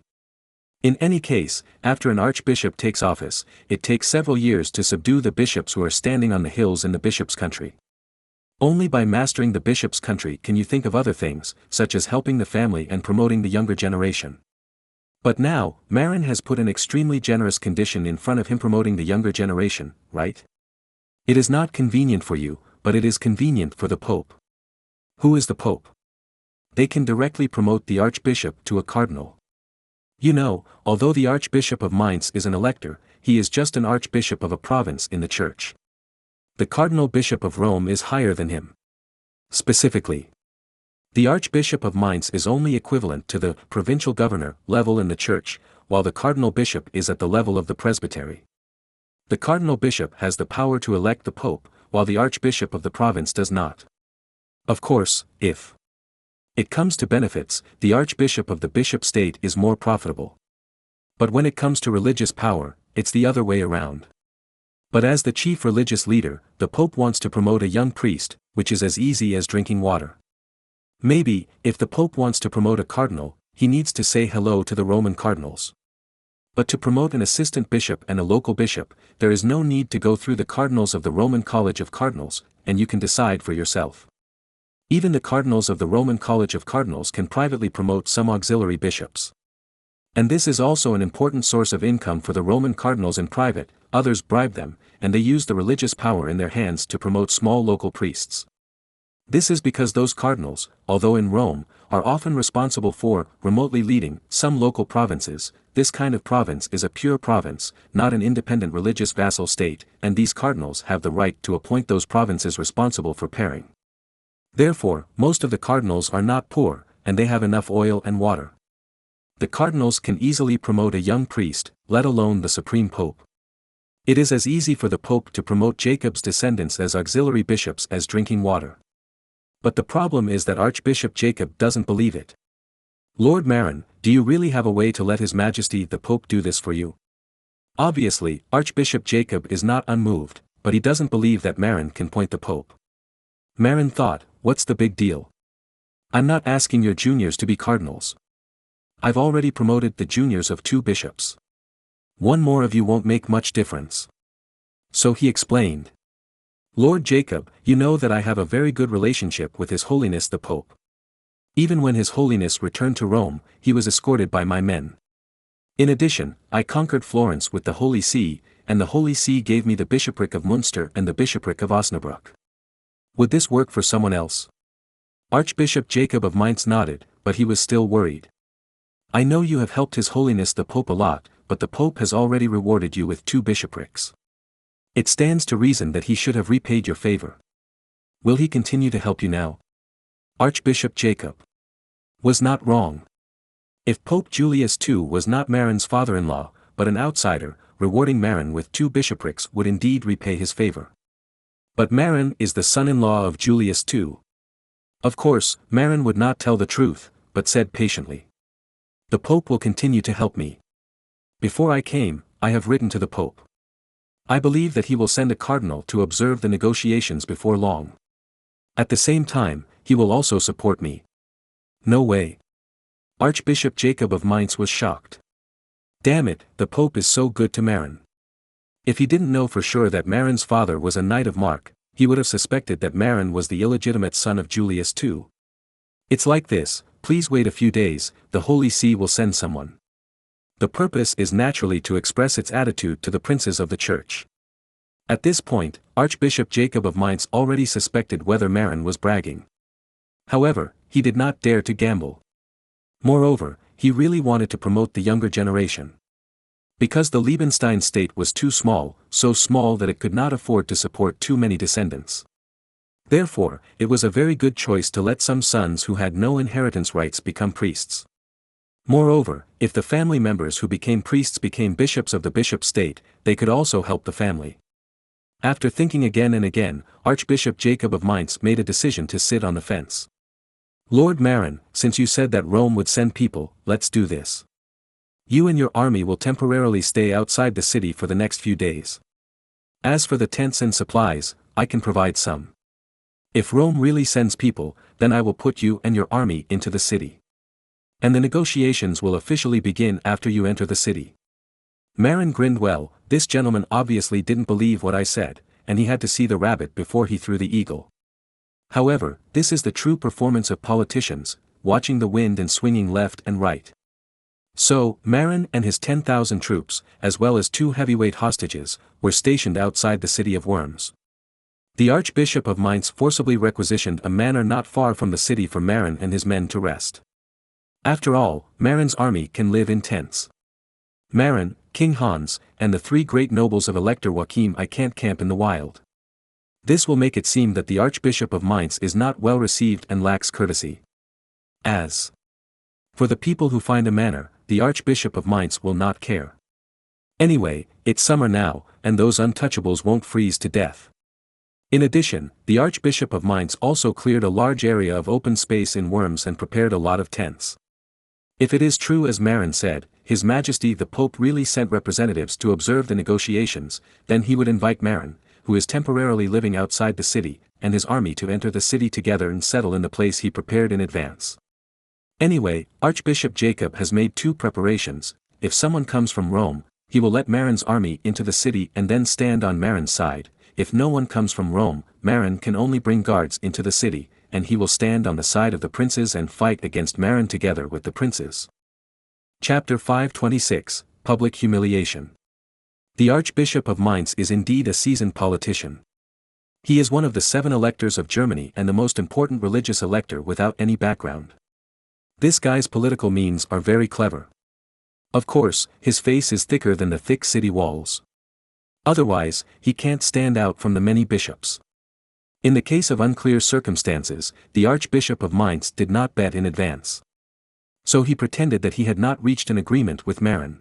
In any case, after an archbishop takes office, it takes several years to subdue the bishops who are standing on the hills in the bishop's country. Only by mastering the bishop's country can you think of other things, such as helping the family and promoting the younger generation. But now, Marin has put an extremely generous condition in front of him promoting the younger generation, right? It is not convenient for you, but it is convenient for the Pope. Who is the Pope? They can directly promote the archbishop to a cardinal. You know, although the Archbishop of Mainz is an elector, he is just an archbishop of a province in the church. The Cardinal Bishop of Rome is higher than him. Specifically, the Archbishop of Mainz is only equivalent to the provincial governor level in the church, while the Cardinal Bishop is at the level of the presbytery. The Cardinal Bishop has the power to elect the Pope, while the Archbishop of the province does not. Of course, if it comes to benefits, the Archbishop of the Bishop State is more profitable. But when it comes to religious power, it's the other way around. But as the chief religious leader, the Pope wants to promote a young priest, which is as easy as drinking water. Maybe, if the Pope wants to promote a cardinal, he needs to say hello to the Roman cardinals. But to promote an assistant bishop and a local bishop, there is no need to go through the cardinals of the Roman College of Cardinals, and you can decide for yourself. Even the cardinals of the Roman College of Cardinals can privately promote some auxiliary bishops. And this is also an important source of income for the Roman cardinals in private. Others bribe them, and they use the religious power in their hands to promote small local priests. This is because those cardinals, although in Rome, are often responsible for remotely leading some local provinces. This kind of province is a pure province, not an independent religious vassal state, and these cardinals have the right to appoint those provinces responsible for pairing. Therefore, most of the cardinals are not poor, and they have enough oil and water. The cardinals can easily promote a young priest, let alone the supreme pope. It is as easy for the Pope to promote Jacob's descendants as auxiliary bishops as drinking water. But the problem is that Archbishop Jacob doesn't believe it. Lord Marin, do you really have a way to let His Majesty the Pope do this for you? Obviously, Archbishop Jacob is not unmoved, but he doesn't believe that Marin can point the Pope. Marin thought, what's the big deal? I'm not asking your juniors to be cardinals. I've already promoted the juniors of 2 bishops. One more of you won't make much difference. So he explained. Lord Jacob, you know that I have a very good relationship with His Holiness the Pope. Even when His Holiness returned to Rome, he was escorted by my men. In addition, I conquered Florence with the Holy See, and the Holy See gave me the bishopric of Munster and the bishopric of Osnabrück. Would this work for someone else? Archbishop Jacob of Mainz nodded, but he was still worried. I know you have helped His Holiness the Pope a lot, but the Pope has already rewarded you with 2 bishoprics. It stands to reason that he should have repaid your favor. Will he continue to help you now? Archbishop Jacob was not wrong. If Pope Julius II was not Marin's father-in-law, but an outsider, rewarding Marin with 2 bishoprics would indeed repay his favor. But Marin is the son-in-law of Julius II. Of course, Marin would not tell the truth, but said patiently. The Pope will continue to help me. Before I came, I have written to the Pope. I believe that he will send a cardinal to observe the negotiations before long. At the same time, he will also support me. No way. Archbishop Jacob of Mainz was shocked. Damn it, the Pope is so good to Marin. If he didn't know for sure that Marin's father was a Knight of Mark, he would have suspected that Marin was the illegitimate son of Julius II. It's like this, please wait a few days, the Holy See will send someone. The purpose is naturally to express its attitude to the princes of the Church. At this point, Archbishop Jacob of Mainz already suspected whether Marin was bragging. However, he did not dare to gamble. Moreover, he really wanted to promote the younger generation. Because the Liebenstein state was too small, so small that it could not afford to support too many descendants. Therefore, it was a very good choice to let some sons who had no inheritance rights become priests. Moreover, if the family members who became priests became bishops of the bishop state, they could also help the family. After thinking again and again, Archbishop Jacob of Mainz made a decision to sit on the fence. Lord Marin, since you said that Rome would send people, let's do this. You and your army will temporarily stay outside the city for the next few days. As for the tents and supplies, I can provide some. If Rome really sends people, then I will put you and your army into the city. And the negotiations will officially begin after you enter the city. Marin grinned well. This gentleman obviously didn't believe what I said, and he had to see the rabbit before he threw the eagle. However, this is the true performance of politicians, watching the wind and swinging left and right. So, Marin and his 10,000 troops, as well as 2 heavyweight hostages, were stationed outside the city of Worms. The Archbishop of Mainz forcibly requisitioned a manor not far from the city for Marin and his men to rest. After all, Marin's army can live in tents. Marin, King Hans, and the 3 great nobles of Elector Joachim I can't camp in the wild. This will make it seem that the Archbishop of Mainz is not well received and lacks courtesy. As for the people who find a manner, the Archbishop of Mainz will not care. Anyway, it's summer now, and those untouchables won't freeze to death. In addition, the Archbishop of Mainz also cleared a large area of open space in Worms and prepared a lot of tents. If it is true as Marin said, His Majesty the Pope really sent representatives to observe the negotiations, then he would invite Marin, who is temporarily living outside the city, and his army to enter the city together and settle in the place he prepared in advance. Anyway, Archbishop Jacob has made two preparations. If someone comes from Rome, he will let Marin's army into the city and then stand on Marin's side. If no one comes from Rome, Marin can only bring guards into the city, and he will stand on the side of the princes and fight against Marin together with the princes. Chapter 526, Public Humiliation. The Archbishop of Mainz is indeed a seasoned politician. He is one of the 7 electors of Germany and the most important religious elector without any background. This guy's political means are very clever. Of course, his face is thicker than the thick city walls. Otherwise, he can't stand out from the many bishops. In the case of unclear circumstances, the Archbishop of Mainz did not bet in advance. So he pretended that he had not reached an agreement with Marin.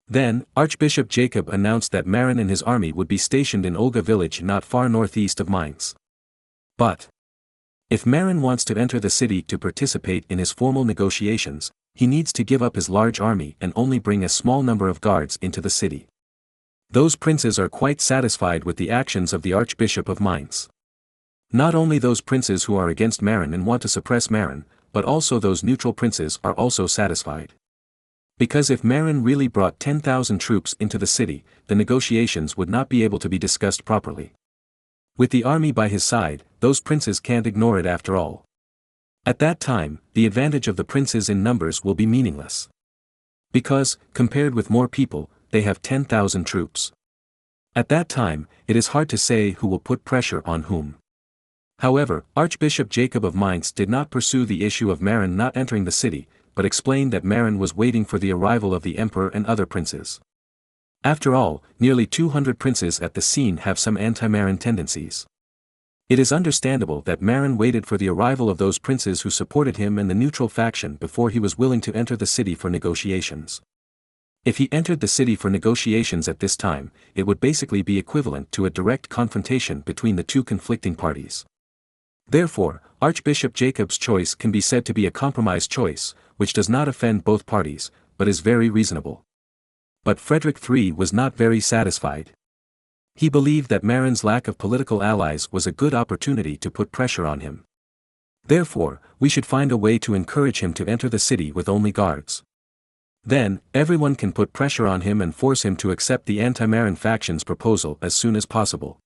Then, Archbishop Jacob announced that Marin and his army would be stationed in Olga village not far northeast of Mainz. But if Marin wants to enter the city to participate in his formal negotiations, he needs to give up his large army and only bring a small number of guards into the city. Those princes are quite satisfied with the actions of the Archbishop of Mainz. Not only those princes who are against Marin and want to suppress Marin, but also those neutral princes are also satisfied. Because if Marin really brought 10,000 troops into the city, the negotiations would not be able to be discussed properly. With the army by his side, those princes can't ignore it after all. At that time, the advantage of the princes in numbers will be meaningless. Because, compared with more people, they have 10,000 troops. At that time, it is hard to say who will put pressure on whom. However, Archbishop Jacob of Mainz did not pursue the issue of Marin not entering the city, but explained that Marin was waiting for the arrival of the emperor and other princes. After all, nearly 200 princes at the scene have some anti-Marin tendencies. It is understandable that Marin waited for the arrival of those princes who supported him and the neutral faction before he was willing to enter the city for negotiations. If he entered the city for negotiations at this time, it would basically be equivalent to a direct confrontation between the two conflicting parties. Therefore, Archbishop Jacob's choice can be said to be a compromise choice, which does not offend both parties, but is very reasonable. But Frederick III was not very satisfied. He believed that Marin's lack of political allies was a good opportunity to put pressure on him. Therefore, we should find a way to encourage him to enter the city with only guards. Then, everyone can put pressure on him and force him to accept the anti-Marin faction's proposal as soon as possible.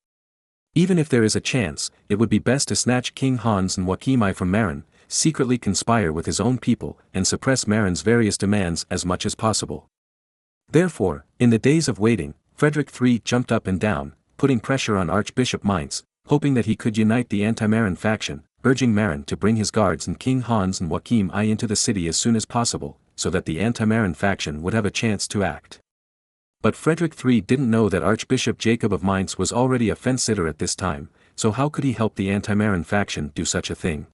Even if there is a chance, it would be best to snatch King Hans and Joachim I from Marin, secretly conspire with his own people, and suppress Marin's various demands as much as possible. Therefore, in the days of waiting, Frederick III jumped up and down, putting pressure on Archbishop Mainz, hoping that he could unite the anti-Marin faction, urging Marin to bring his guards and King Hans and Joachim I into the city as soon as possible, so that the anti-Marin faction would have a chance to act. But Frederick III didn't know that Archbishop Jacob of Mainz was already a fence-sitter at this time, so how could he help the anti-Marin faction do such a thing?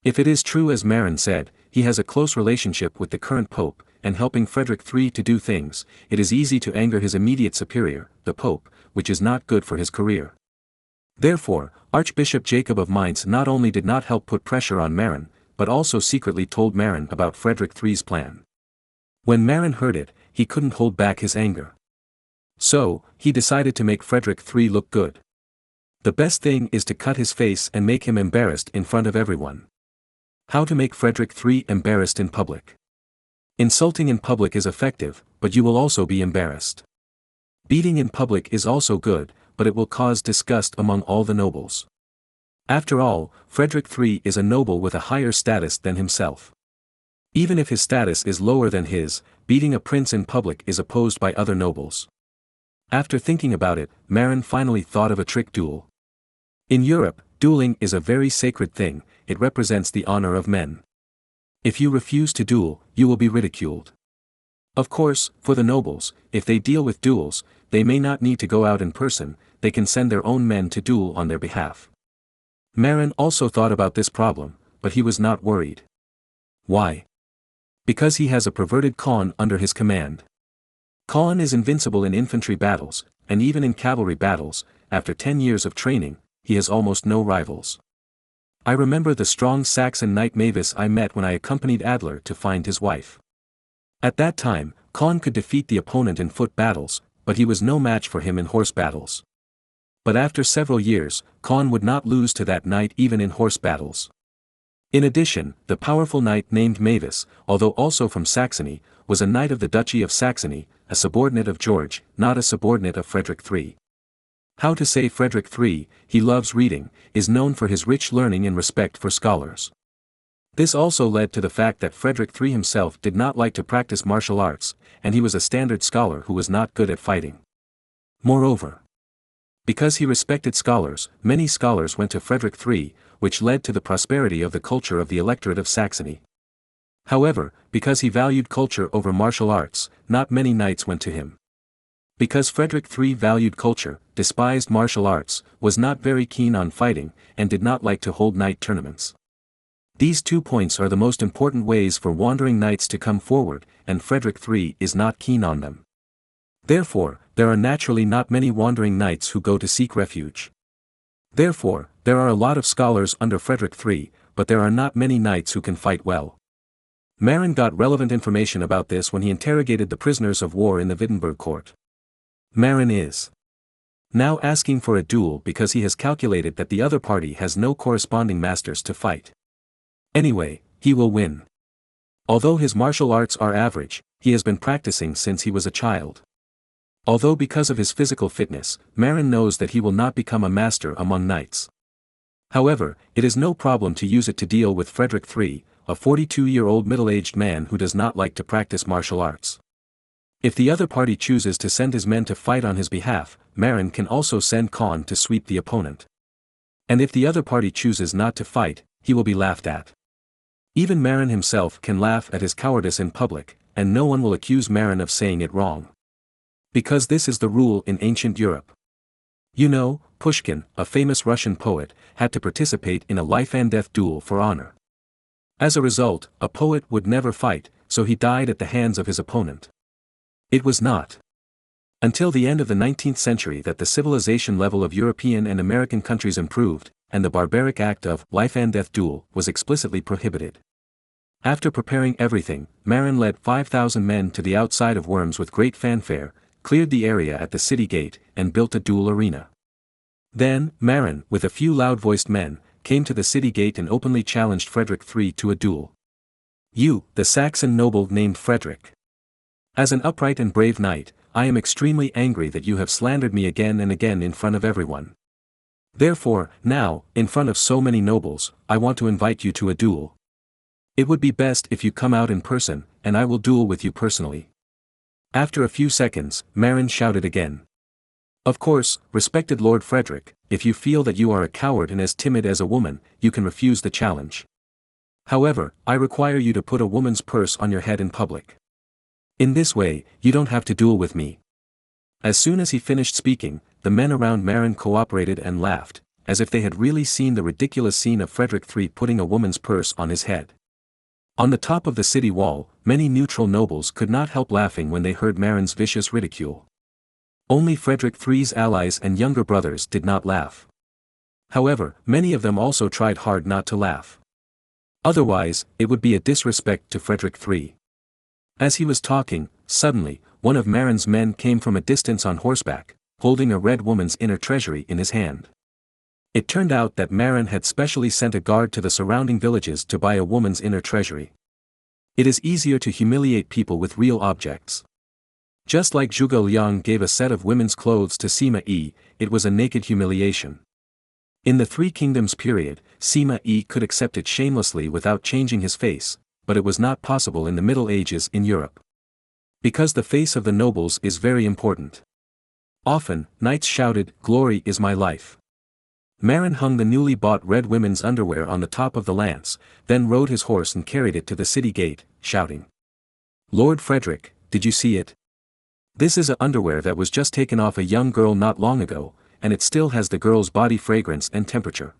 If it is true as Marin said, he has a close relationship with the current pope, and helping Frederick III to do things, it is easy to anger his immediate superior, the pope, which is not good for his career. Therefore, Archbishop Jacob of Mainz not only did not help put pressure on Marin, but also secretly told Marin about Frederick III's plan. When Marin heard it, he couldn't hold back his anger. So, he decided to make Frederick III look good. The best thing is to cut his face and make him embarrassed in front of everyone. How to make Frederick III embarrassed in public? Insulting in public is effective, but you will also be embarrassed. Beating in public is also good, but it will cause disgust among all the nobles. After all, Frederick III is a noble with a higher status than himself. Even if his status is lower than his, beating a prince in public is opposed by other nobles. After thinking about it, Marin finally thought of a trick duel. In Europe, dueling is a very sacred thing, it represents the honor of men. If you refuse to duel, you will be ridiculed. Of course, for the nobles, if they deal with duels, they may not need to go out in person, they can send their own men to duel on their behalf. Marin also thought about this problem, but he was not worried. Why? Because he has a perverted Khan under his command. Khan is invincible in infantry battles, and even in cavalry battles. After 10 years of training, he has almost no rivals. I remember the strong Saxon knight Mavis I met when I accompanied Adler to find his wife. At that time, Khan could defeat the opponent in foot battles, but he was no match for him in horse battles. But after several years, Khan would not lose to that knight even in horse battles. In addition, the powerful knight named Mavis, although also from Saxony, was a knight of the Duchy of Saxony, a subordinate of George, not a subordinate of Frederick III. How to say Frederick III, he loves reading, is known for his rich learning and respect for scholars. This also led to the fact that Frederick III himself did not like to practice martial arts, and he was a standard scholar who was not good at fighting. Moreover, because he respected scholars, many scholars went to Frederick III, which led to the prosperity of the culture of the electorate of Saxony. However, because he valued culture over martial arts, not many knights went to him. Because Frederick III valued culture, despised martial arts, was not very keen on fighting, and did not like to hold knight tournaments. These 2 points are the most important ways for wandering knights to come forward, and Frederick III is not keen on them. Therefore, there are naturally not many wandering knights who go to seek refuge. Therefore, there are a lot of scholars under Frederick III, but there are not many knights who can fight well. Marin got relevant information about this when he interrogated the prisoners of war in the Wittenberg court. Marin is now asking for a duel because he has calculated that the other party has no corresponding masters to fight. Anyway, he will win. Although his martial arts are average, he has been practicing since he was a child. Although because of his physical fitness, Marin knows that he will not become a master among knights. However, it is no problem to use it to deal with Frederick III, a 42-year-old middle-aged man who does not like to practice martial arts. If the other party chooses to send his men to fight on his behalf, Marin can also send Khan to sweep the opponent. And if the other party chooses not to fight, he will be laughed at. Even Marin himself can laugh at his cowardice in public, and no one will accuse Marin of saying it wrong. Because this is the rule in ancient Europe. You know, Pushkin, a famous Russian poet, had to participate in a life-and-death duel for honor. As a result, a poet would never fight, so he died at the hands of his opponent. It was not until the end of the 19th century that the civilization level of European and American countries improved, and the barbaric act of life-and-death duel was explicitly prohibited. After preparing everything, Marin led 5,000 men to the outside of Worms with great fanfare, cleared the area at the city gate, and built a duel arena. Then, Marin, with a few loud-voiced men, came to the city gate and openly challenged Frederick III to a duel. You, the Saxon noble named Frederick. As an upright and brave knight, I am extremely angry that you have slandered me again and again in front of everyone. Therefore, now, in front of so many nobles, I want to invite you to a duel. It would be best if you come out in person, and I will duel with you personally. After a few seconds, Marin shouted again. Of course, respected Lord Frederick, if you feel that you are a coward and as timid as a woman, you can refuse the challenge. However, I require you to put a woman's purse on your head in public. In this way, you don't have to duel with me. As soon as he finished speaking, the men around Marin cooperated and laughed, as if they had really seen the ridiculous scene of Frederick III putting a woman's purse on his head. On the top of the city wall, many neutral nobles could not help laughing when they heard Marin's vicious ridicule. Only Frederick III's allies and younger brothers did not laugh. However, many of them also tried hard not to laugh. Otherwise, it would be a disrespect to Frederick III. As he was talking, suddenly, one of Marin's men came from a distance on horseback, holding a red woman's inner treasury in his hand. It turned out that Marin had specially sent a guard to the surrounding villages to buy a woman's inner treasury. It is easier to humiliate people with real objects. Just like Zhuge Liang gave a set of women's clothes to Sima Yi, it was a naked humiliation. In the Three Kingdoms period, Sima Yi could accept it shamelessly without changing his face, but it was not possible in the Middle Ages in Europe. Because the face of the nobles is very important. Often, knights shouted, "Glory is my life." Marin hung the newly bought red women's underwear on the top of the lance, then rode his horse and carried it to the city gate, shouting. "Lord Frederick, did you see it? This is a underwear that was just taken off a young girl not long ago, and it still has the girl's body fragrance and temperature.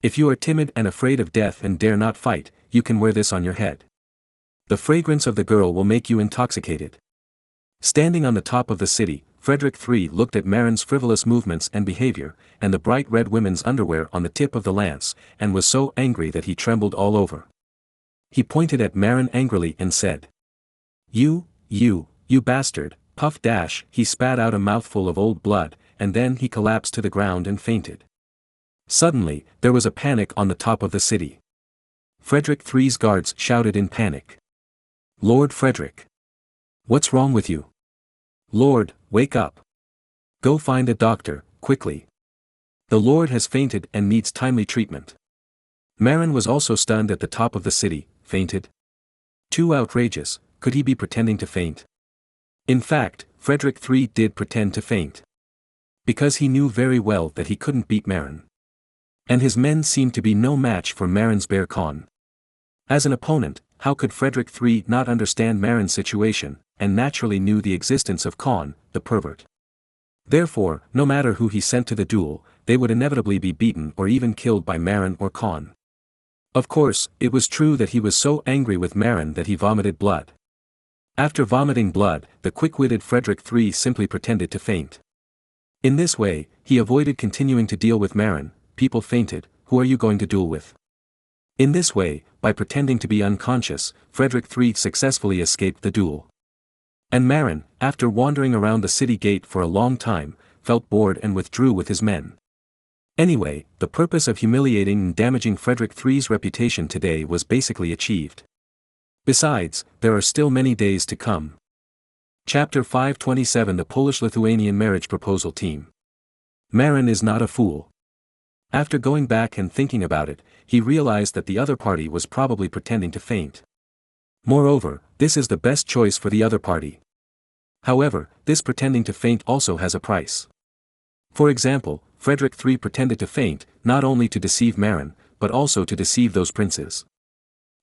If you are timid and afraid of death and dare not fight, you can wear this on your head. The fragrance of the girl will make you intoxicated. Standing on the top of the city, Frederick III looked at Marin's frivolous movements and behavior, and the bright red women's underwear on the tip of the lance, and was so angry that he trembled all over. He pointed at Marin angrily and said, You bastard, puff dash. He spat out a mouthful of old blood, and then he collapsed to the ground and fainted. Suddenly, there was a panic on the top of the city. Frederick III's guards shouted in panic. Lord Frederick! What's wrong with you? Lord, wake up! Go find a doctor, quickly. The Lord has fainted and needs timely treatment. Marin was also stunned at the top of the city. Fainted? Too outrageous. Could he be pretending to faint? In fact, Frederick III did pretend to faint. Because he knew very well that he couldn't beat Marin. And his men seemed to be no match for Marin's bear con. As an opponent, how could Frederick III not understand Marin's situation, and naturally knew the existence of Con, the pervert. Therefore, no matter who he sent to the duel, they would inevitably be beaten or even killed by Marin or Con. Of course, it was true that he was so angry with Marin that he vomited blood. After vomiting blood, the quick-witted Frederick III simply pretended to faint. In this way, he avoided continuing to deal with Marin. People fainted, who are you going to duel with? In this way, by pretending to be unconscious, Frederick III successfully escaped the duel. And Marin, after wandering around the city gate for a long time, felt bored and withdrew with his men. Anyway, the purpose of humiliating and damaging Frederick III's reputation today was basically achieved. Besides, there are still many days to come. Chapter 527 The Polish-Lithuanian Marriage Proposal Team. Marin is not a fool. After going back and thinking about it, he realized that the other party was probably pretending to faint. Moreover, this is the best choice for the other party. However, this pretending to faint also has a price. For example, Frederick III pretended to faint, not only to deceive Marin, but also to deceive those princes.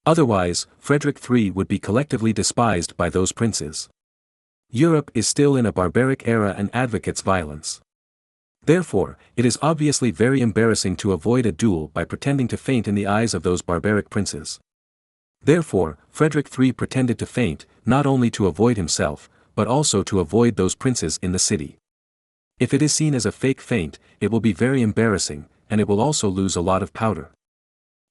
Otherwise, Frederick III would be collectively despised by those princes. Europe is still in a barbaric era and advocates violence. Therefore, it is obviously very embarrassing to avoid a duel by pretending to faint in the eyes of those barbaric princes. Therefore, Frederick III pretended to faint, not only to avoid himself, but also to avoid those princes in the city. If it is seen as a fake faint, it will be very embarrassing, and it will also lose a lot of powder.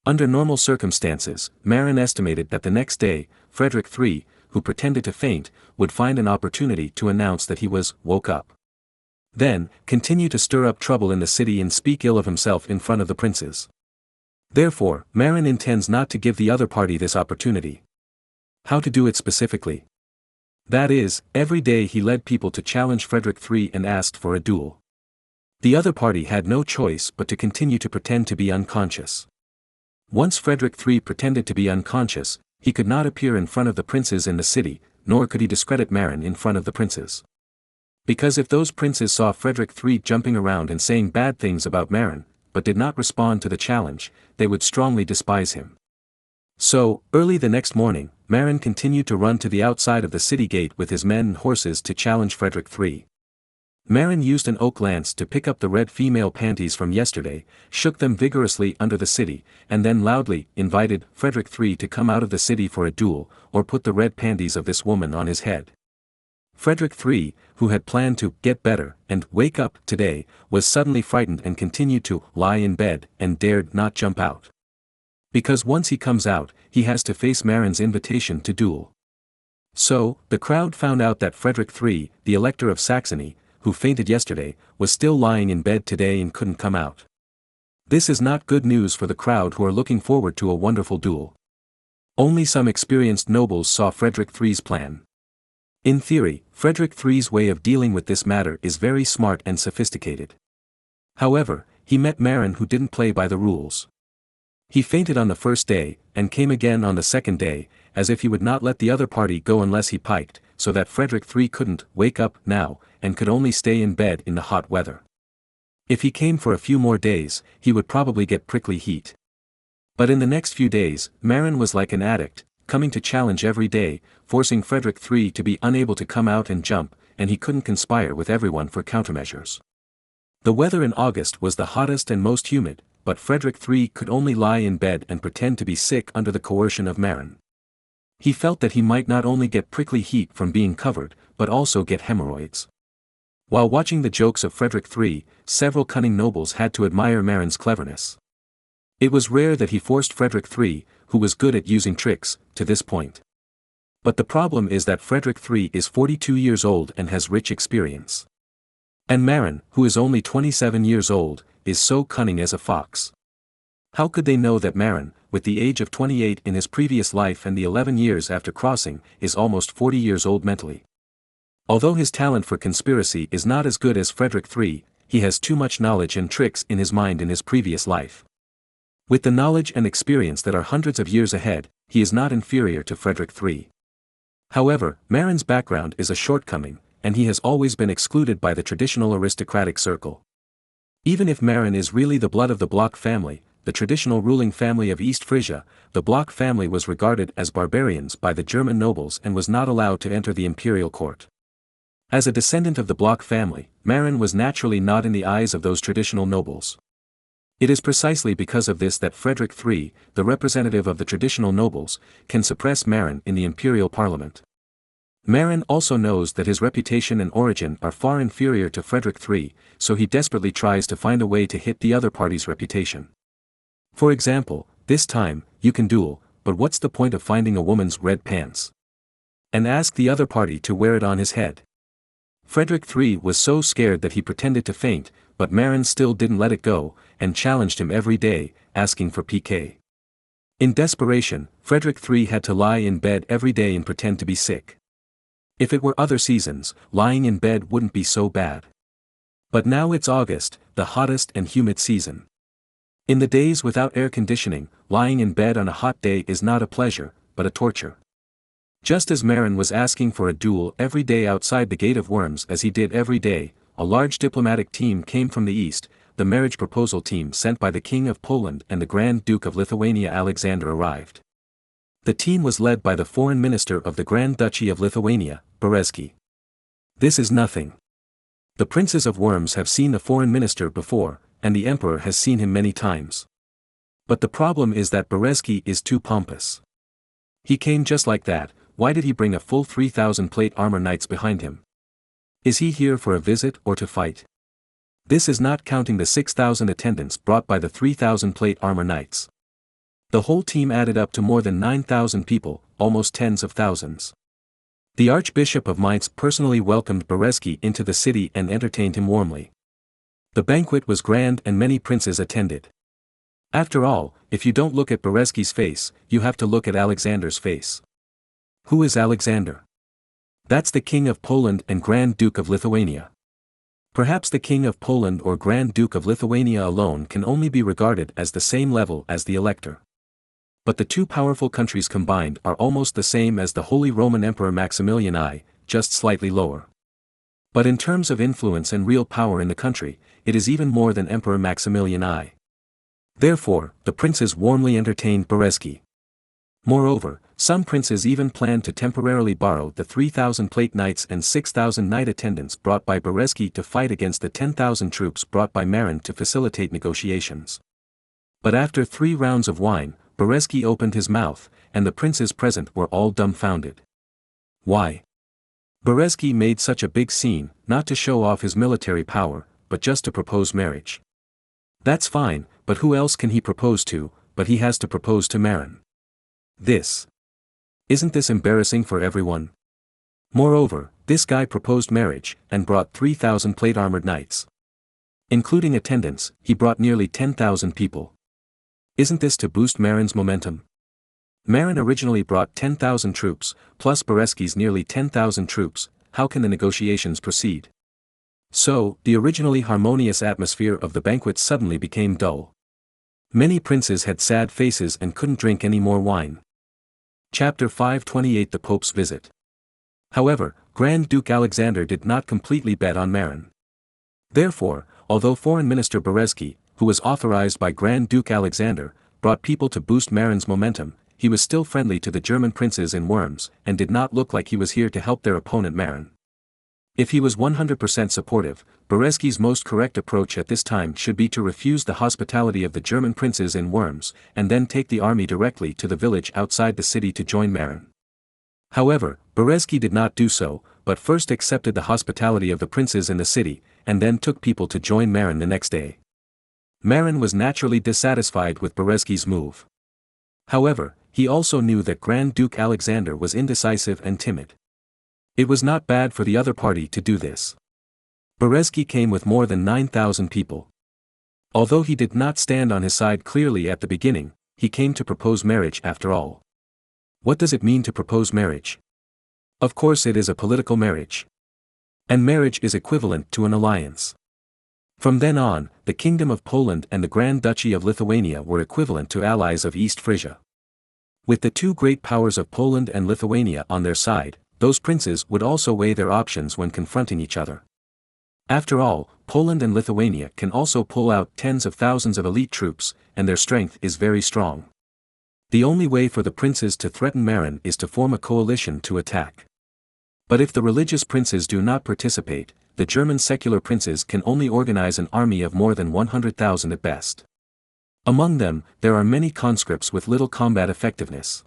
Under normal circumstances, Marin estimated that the next day, Frederick III, who pretended to faint, would find an opportunity to announce that he was woke up. Then, continue to stir up trouble in the city and speak ill of himself in front of the princes. Therefore, Marin intends not to give the other party this opportunity. How to do it specifically? That is, every day he led people to challenge Frederick III and asked for a duel. The other party had no choice but to continue to pretend to be unconscious. Once Frederick III pretended to be unconscious, he could not appear in front of the princes in the city, nor could he discredit Marin in front of the princes. Because if those princes saw Frederick III jumping around and saying bad things about Marin, but did not respond to the challenge, they would strongly despise him. So, early the next morning, Marin continued to run to the outside of the city gate with his men and horses to challenge Frederick III. Marin used an oak lance to pick up the red female panties from yesterday, shook them vigorously under the city, and then loudly invited Frederick III to come out of the city for a duel, or put the red panties of this woman on his head. Frederick III, who had planned to get better and wake up today, was suddenly frightened and continued to lie in bed and dared not jump out. Because once he comes out, he has to face Marin's invitation to duel. So, the crowd found out that Frederick III, the Elector of Saxony, who fainted yesterday, was still lying in bed today and couldn't come out. This is not good news for the crowd who are looking forward to a wonderful duel. Only some experienced nobles saw Frederick III's plan. In theory, Frederick III's way of dealing with this matter is very smart and sophisticated. However, he met Marin who didn't play by the rules. He fainted on the first day, and came again on the second day, as if he would not let the other party go unless he piked, so that Frederick III couldn't wake up now, and could only stay in bed in the hot weather. If he came for a few more days, he would probably get prickly heat. But in the next few days, Marin was like an addict, coming to challenge every day, forcing Frederick III to be unable to come out and jump, and he couldn't conspire with everyone for countermeasures. The weather in August was the hottest and most humid, but Frederick III could only lie in bed and pretend to be sick under the coercion of Marin. He felt that he might not only get prickly heat from being covered, but also get hemorrhoids. While watching the jokes of Frederick III, several cunning nobles had to admire Marin's cleverness. It was rare that he forced Frederick III, who was good at using tricks, to this point. But the problem is that Frederick III is 42 years old and has rich experience. And Marin, who is only 27 years old, is so cunning as a fox. How could they know that Marin, with the age of 28 in his previous life and the 11 years after crossing, is almost 40 years old mentally? Although his talent for conspiracy is not as good as Frederick III, he has too much knowledge and tricks in his mind in his previous life. With the knowledge and experience that are hundreds of years ahead, he is not inferior to Frederick III. However, Marin's background is a shortcoming, and he has always been excluded by the traditional aristocratic circle. Even if Marin is really the blood of the Bloch family, the traditional ruling family of East Frisia, the Bloch family was regarded as barbarians by the German nobles and was not allowed to enter the imperial court. As a descendant of the Bloch family, Marin was naturally not in the eyes of those traditional nobles. It is precisely because of this that Frederick III, the representative of the traditional nobles, can suppress Marin in the imperial parliament. Marin also knows that his reputation and origin are far inferior to Frederick III, so he desperately tries to find a way to hit the other party's reputation. For example, this time, you can duel, but what's the point of finding a woman's red pants? And ask the other party to wear it on his head. Frederick III was so scared that he pretended to faint, but Marin still didn't let it go, and challenged him every day, asking for PK. In desperation, Frederick III had to lie in bed every day and pretend to be sick. If it were other seasons, lying in bed wouldn't be so bad. But now it's August, the hottest and humid season. In the days without air conditioning, lying in bed on a hot day is not a pleasure, but a torture. Just as Marin was asking for a duel every day outside the Gate of Worms as he did every day, a large diplomatic team came from the east. The marriage proposal team sent by the King of Poland and the Grand Duke of Lithuania Alexander arrived. The team was led by the Foreign Minister of the Grand Duchy of Lithuania, Berezki. This is nothing. The princes of Worms have seen the Foreign Minister before, and the Emperor has seen him many times. But the problem is that Berezki is too pompous. He came just like that. Why did he bring a full 3,000 plate armor knights behind him? Is he here for a visit or to fight? This is not counting the 6,000 attendants brought by the 3,000 plate armor knights. The whole team added up to more than 9,000 people, almost tens of thousands. The Archbishop of Mainz personally welcomed Berezki into the city and entertained him warmly. The banquet was grand and many princes attended. After all, if you don't look at Berezki's face, you have to look at Alexander's face. Who is Alexander? That's the King of Poland and Grand Duke of Lithuania. Perhaps the King of Poland or Grand Duke of Lithuania alone can only be regarded as the same level as the Elector. But the two powerful countries combined are almost the same as the Holy Roman Emperor Maximilian I, just slightly lower. But in terms of influence and real power in the country, it is even more than Emperor Maximilian I. Therefore, the princes warmly entertained Berezki. Moreover, some princes even planned to temporarily borrow the 3,000 plate knights and 6,000 knight attendants brought by Berezki to fight against the 10,000 troops brought by Marin to facilitate negotiations. But after 3 rounds of wine, Berezki opened his mouth, and the princes present were all dumbfounded. Why? Berezki made such a big scene, not to show off his military power, but just to propose marriage. That's fine, but who else can he propose to? But he has to propose to Marin. Isn't this embarrassing for everyone? Moreover, this guy proposed marriage, and brought 3,000 plate armored knights. Including attendants, he brought nearly 10,000 people. Isn't this to boost Marin's momentum? Marin originally brought 10,000 troops, plus Berezki's nearly 10,000 troops. How can the negotiations proceed? So, the originally harmonious atmosphere of the banquet suddenly became dull. Many princes had sad faces and couldn't drink any more wine. Chapter 528 The Pope's Visit. However, Grand Duke Alexander did not completely bet on Marin. Therefore, although Foreign Minister Berezki, who was authorized by Grand Duke Alexander, brought people to boost Marin's momentum, he was still friendly to the German princes in Worms, and did not look like he was here to help their opponent Marin. If he was 100% supportive, Berezky's most correct approach at this time should be to refuse the hospitality of the German princes in Worms, and then take the army directly to the village outside the city to join Marin. However, Berezky did not do so, but first accepted the hospitality of the princes in the city, and then took people to join Marin the next day. Marin was naturally dissatisfied with Berezky's move. However, he also knew that Grand Duke Alexander was indecisive and timid. It was not bad for the other party to do this. Berezky came with more than 9,000 people. Although he did not stand on his side clearly at the beginning, he came to propose marriage after all. What does it mean to propose marriage? Of course it is a political marriage. And marriage is equivalent to an alliance. From then on, the Kingdom of Poland and the Grand Duchy of Lithuania were equivalent to allies of East Frisia. With the two great powers of Poland and Lithuania on their side, those princes would also weigh their options when confronting each other. After all, Poland and Lithuania can also pull out tens of thousands of elite troops, and their strength is very strong. The only way for the princes to threaten Marin is to form a coalition to attack. But if the religious princes do not participate, the German secular princes can only organize an army of more than 100,000 at best. Among them, there are many conscripts with little combat effectiveness.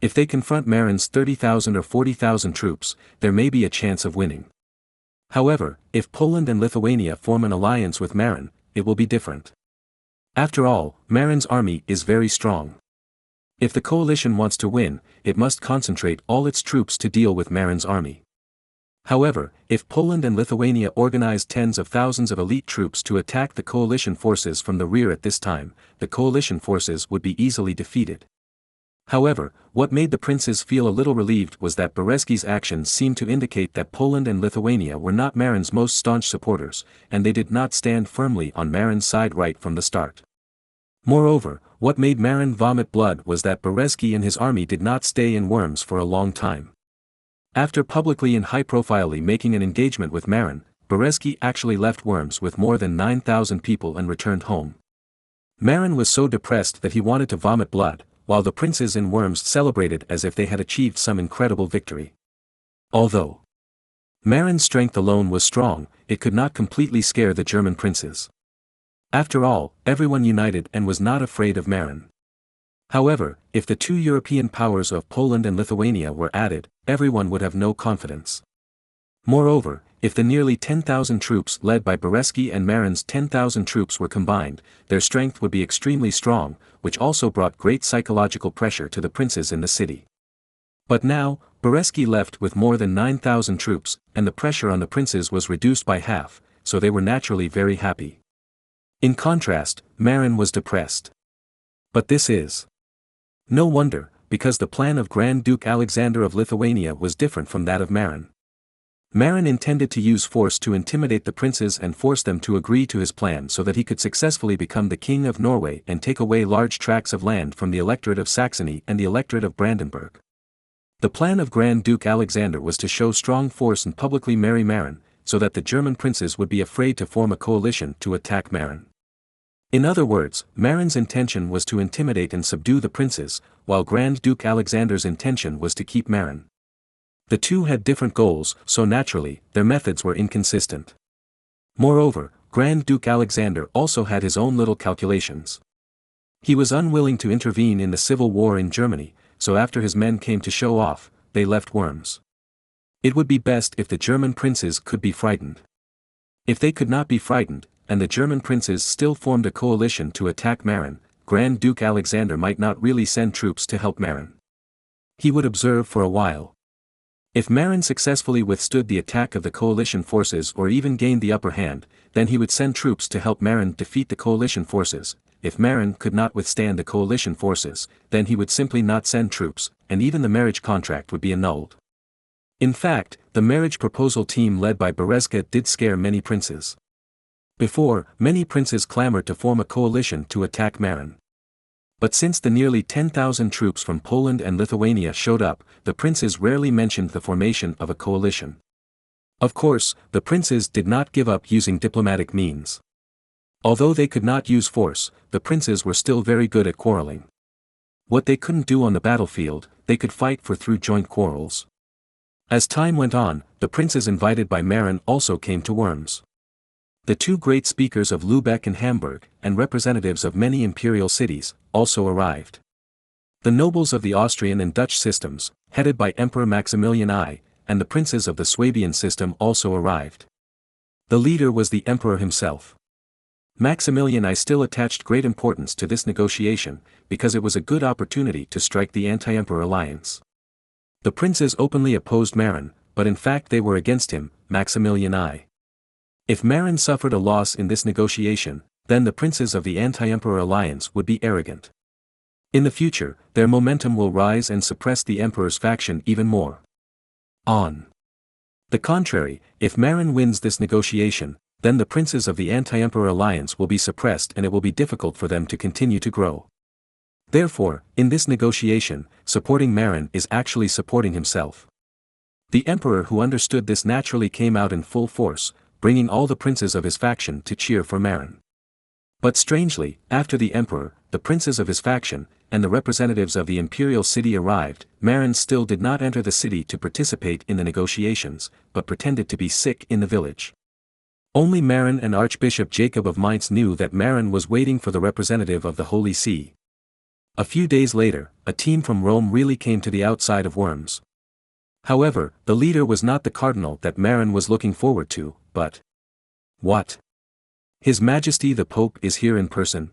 If they confront Marin's 30,000 or 40,000 troops, there may be a chance of winning. However, if Poland and Lithuania form an alliance with Marin, it will be different. After all, Marin's army is very strong. If the coalition wants to win, it must concentrate all its troops to deal with Marin's army. However, if Poland and Lithuania organize tens of thousands of elite troops to attack the coalition forces from the rear at this time, the coalition forces would be easily defeated. However, what made the princes feel a little relieved was that Berezky's actions seemed to indicate that Poland and Lithuania were not Marin's most staunch supporters, and they did not stand firmly on Marin's side right from the start. Moreover, what made Marin vomit blood was that Berezky and his army did not stay in Worms for a long time. After publicly and high-profilely making an engagement with Marin, Berezky actually left Worms with more than 9,000 people and returned home. Marin was so depressed that he wanted to vomit blood, while the princes in Worms celebrated as if they had achieved some incredible victory. Although Marin's strength alone was strong, it could not completely scare the German princes. After all, everyone united and was not afraid of Marin. However, if the two European powers of Poland and Lithuania were added, everyone would have no confidence. Moreover, if the nearly 10,000 troops led by Berezky and Marin's 10,000 troops were combined, their strength would be extremely strong, which also brought great psychological pressure to the princes in the city. But now, Berezky left with more than 9,000 troops, and the pressure on the princes was reduced by half, so they were naturally very happy. In contrast, Marin was depressed. But this is no wonder, because the plan of Grand Duke Alexander of Lithuania was different from that of Marin. Marin intended to use force to intimidate the princes and force them to agree to his plan so that he could successfully become the king of Norway and take away large tracts of land from the electorate of Saxony and the electorate of Brandenburg. The plan of Grand Duke Alexander was to show strong force and publicly marry Marin, so that the German princes would be afraid to form a coalition to attack Marin. In other words, Marin's intention was to intimidate and subdue the princes, while Grand Duke Alexander's intention was to keep Marin. The two had different goals, so naturally, their methods were inconsistent. Moreover, Grand Duke Alexander also had his own little calculations. He was unwilling to intervene in the civil war in Germany, so after his men came to show off, they left Worms. It would be best if the German princes could be frightened. If they could not be frightened, and the German princes still formed a coalition to attack Marin, Grand Duke Alexander might not really send troops to help Marin. He would observe for a while. If Marin successfully withstood the attack of the coalition forces or even gained the upper hand, then he would send troops to help Marin defeat the coalition forces. If Marin could not withstand the coalition forces, then he would simply not send troops, and even the marriage contract would be annulled. In fact, the marriage proposal team led by Berezky did scare many princes. Before, many princes clamored to form a coalition to attack Marin. But since the nearly 10,000 troops from Poland and Lithuania showed up, the princes rarely mentioned the formation of a coalition. Of course, the princes did not give up using diplomatic means. Although they could not use force, the princes were still very good at quarreling. What they couldn't do on the battlefield, they could fight for through joint quarrels. As time went on, the princes invited by Marin also came to Worms. The two great speakers of Lübeck and Hamburg, and representatives of many imperial cities, also arrived. The nobles of the Austrian and Dutch systems, headed by Emperor Maximilian I, and the princes of the Swabian system also arrived. The leader was the emperor himself. Maximilian I still attached great importance to this negotiation, because it was a good opportunity to strike the anti-emperor alliance. The princes openly opposed Marin, but in fact they were against him, Maximilian I. If Marin suffered a loss in this negotiation, then the princes of the anti-emperor alliance would be arrogant. In the future, their momentum will rise and suppress the emperor's faction even more. On the contrary, if Marin wins this negotiation, then the princes of the anti-emperor alliance will be suppressed and it will be difficult for them to continue to grow. Therefore, in this negotiation, supporting Marin is actually supporting himself. The emperor who understood this naturally came out in full force, bringing all the princes of his faction to cheer for Marin. But strangely, after the emperor, the princes of his faction, and the representatives of the imperial city arrived, Marin still did not enter the city to participate in the negotiations, but pretended to be sick in the village. Only Marin and Archbishop Jacob of Mainz knew that Marin was waiting for the representative of the Holy See. A few days later, a team from Rome really came to the outside of Worms. However, the leader was not the cardinal that Marin was looking forward to, but what? His Majesty the Pope is here in person.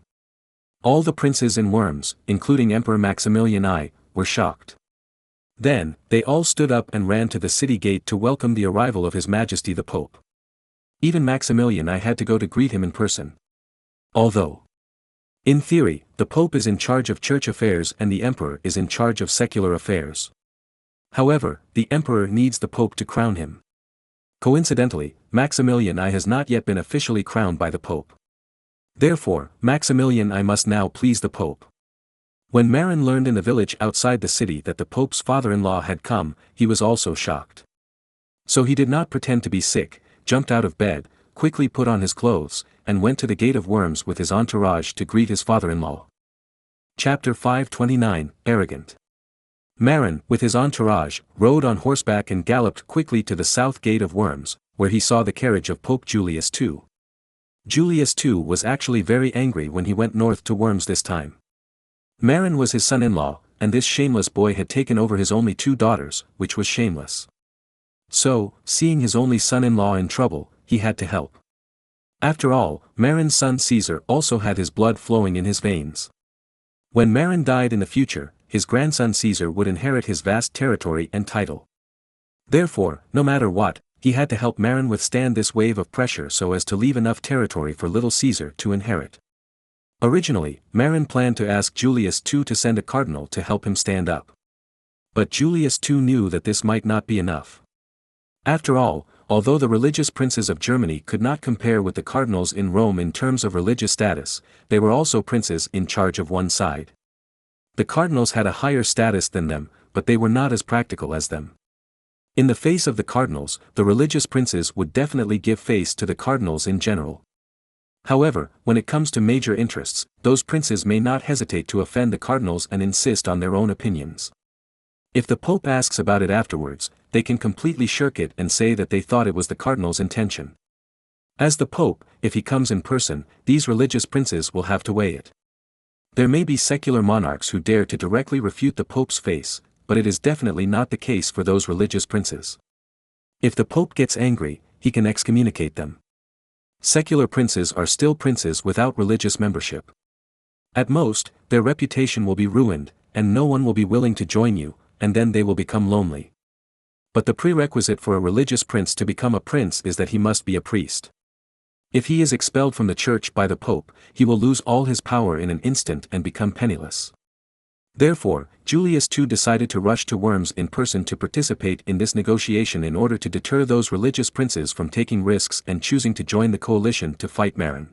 All the princes in Worms, including Emperor Maximilian I, were shocked. Then, they all stood up and ran to the city gate to welcome the arrival of His Majesty the Pope. Even Maximilian I had to go to greet him in person. Although, in theory, the Pope is in charge of church affairs and the Emperor is in charge of secular affairs. However, the Emperor needs the Pope to crown him. Coincidentally, Maximilian I has not yet been officially crowned by the Pope. Therefore, Maximilian I must now please the Pope. When Marin learned in the village outside the city that the Pope's father-in-law had come, he was also shocked. So he did not pretend to be sick, jumped out of bed, quickly put on his clothes, and went to the gate of Worms with his entourage to greet his father-in-law. Chapter 529, Arrogant. Marin, with his entourage, rode on horseback and galloped quickly to the south gate of Worms, where he saw the carriage of Pope Julius II. Julius II was actually very angry when he went north to Worms this time. Marin was his son-in-law, and this shameless boy had taken over his only two daughters, which was shameless. So, seeing his only son-in-law in trouble, he had to help. After all, Marin's son Caesar also had his blood flowing in his veins. When Marin died in the future, his grandson Caesar would inherit his vast territory and title. Therefore, no matter what, he had to help Marin withstand this wave of pressure so as to leave enough territory for little Caesar to inherit. Originally, Marin planned to ask Julius II to send a cardinal to help him stand up. But Julius II knew that this might not be enough. After all, although the religious princes of Germany could not compare with the cardinals in Rome in terms of religious status, they were also princes in charge of one side. The cardinals had a higher status than them, but they were not as practical as them. In the face of the cardinals, the religious princes would definitely give face to the cardinals in general. However, when it comes to major interests, those princes may not hesitate to offend the cardinals and insist on their own opinions. If the Pope asks about it afterwards, they can completely shirk it and say that they thought it was the cardinal's intention. As the Pope, if he comes in person, these religious princes will have to weigh it. There may be secular monarchs who dare to directly refute the Pope's face, but it is definitely not the case for those religious princes. If the Pope gets angry, he can excommunicate them. Secular princes are still princes without religious membership. At most, their reputation will be ruined, and no one will be willing to join you, and then they will become lonely. But the prerequisite for a religious prince to become a prince is that he must be a priest. If he is expelled from the church by the Pope, he will lose all his power in an instant and become penniless. Therefore, Julius II decided to rush to Worms in person to participate in this negotiation in order to deter those religious princes from taking risks and choosing to join the coalition to fight Marin.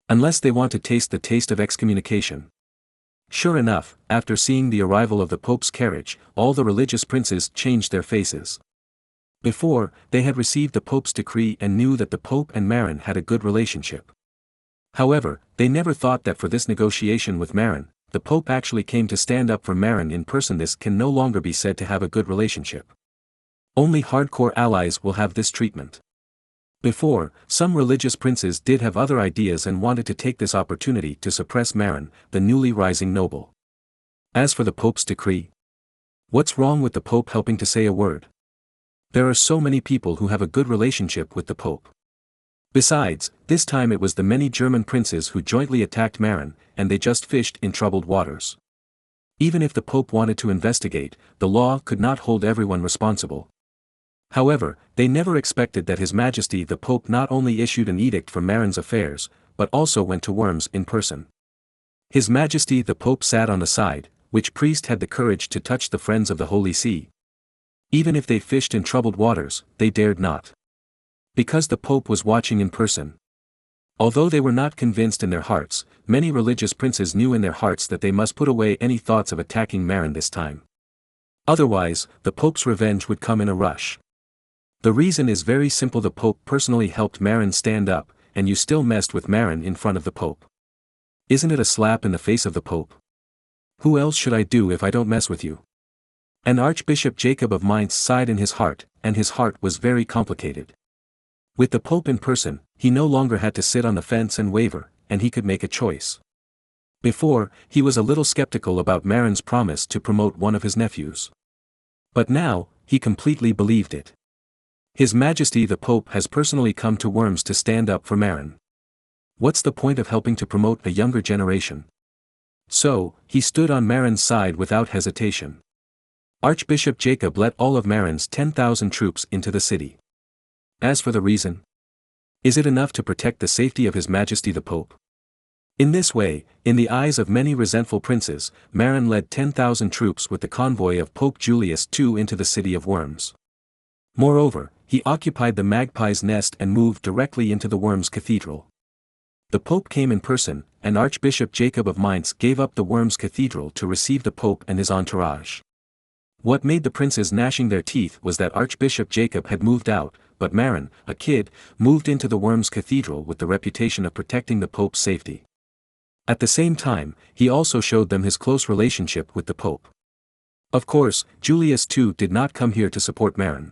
Unless they want to taste the taste of excommunication. Sure enough, after seeing the arrival of the Pope's carriage, all the religious princes changed their faces. Before, they had received the Pope's decree and knew that the Pope and Marin had a good relationship. However, they never thought that for this negotiation with Marin, the Pope actually came to stand up for Marin in person. This can no longer be said to have a good relationship. Only hardcore allies will have this treatment. Before, some religious princes did have other ideas and wanted to take this opportunity to suppress Marin, the newly rising noble. As for the Pope's decree, what's wrong with the Pope helping to say a word? There are so many people who have a good relationship with the Pope. Besides, this time it was the many German princes who jointly attacked Marin, and they just fished in troubled waters. Even if the Pope wanted to investigate, the law could not hold everyone responsible. However, they never expected that His Majesty the Pope not only issued an edict for Marin's affairs, but also went to Worms in person. His Majesty the Pope sat on the side, which priest had the courage to touch the friends of the Holy See? Even if they fished in troubled waters, they dared not. Because the Pope was watching in person. Although they were not convinced in their hearts, many religious princes knew in their hearts that they must put away any thoughts of attacking Marin this time. Otherwise, the Pope's revenge would come in a rush. The reason is very simple: the Pope personally helped Marin stand up, and you still messed with Marin in front of the Pope. Isn't it a slap in the face of the Pope? Who else should I do if I don't mess with you? And Archbishop Jacob of Mainz sighed in his heart, and his heart was very complicated. With the Pope in person, he no longer had to sit on the fence and waver, and he could make a choice. Before, he was a little skeptical about Marin's promise to promote one of his nephews. But now, he completely believed it. His Majesty the Pope has personally come to Worms to stand up for Marin. What's the point of helping to promote a younger generation? So, he stood on Marin's side without hesitation. Archbishop Jacob let all of Marin's 10,000 troops into the city. As for the reason, is it enough to protect the safety of His Majesty the Pope? In this way, in the eyes of many resentful princes, Marin led 10,000 troops with the convoy of Pope Julius II into the city of Worms. Moreover, he occupied the Magpie's Nest and moved directly into the Worms Cathedral. The Pope came in person, and Archbishop Jacob of Mainz gave up the Worms Cathedral to receive the Pope and his entourage. What made the princes gnashing their teeth was that Archbishop Jacob had moved out, but Marin, a kid, moved into the Worms Cathedral with the reputation of protecting the Pope's safety. At the same time, he also showed them his close relationship with the Pope. Of course, Julius II did not come here to support Marin.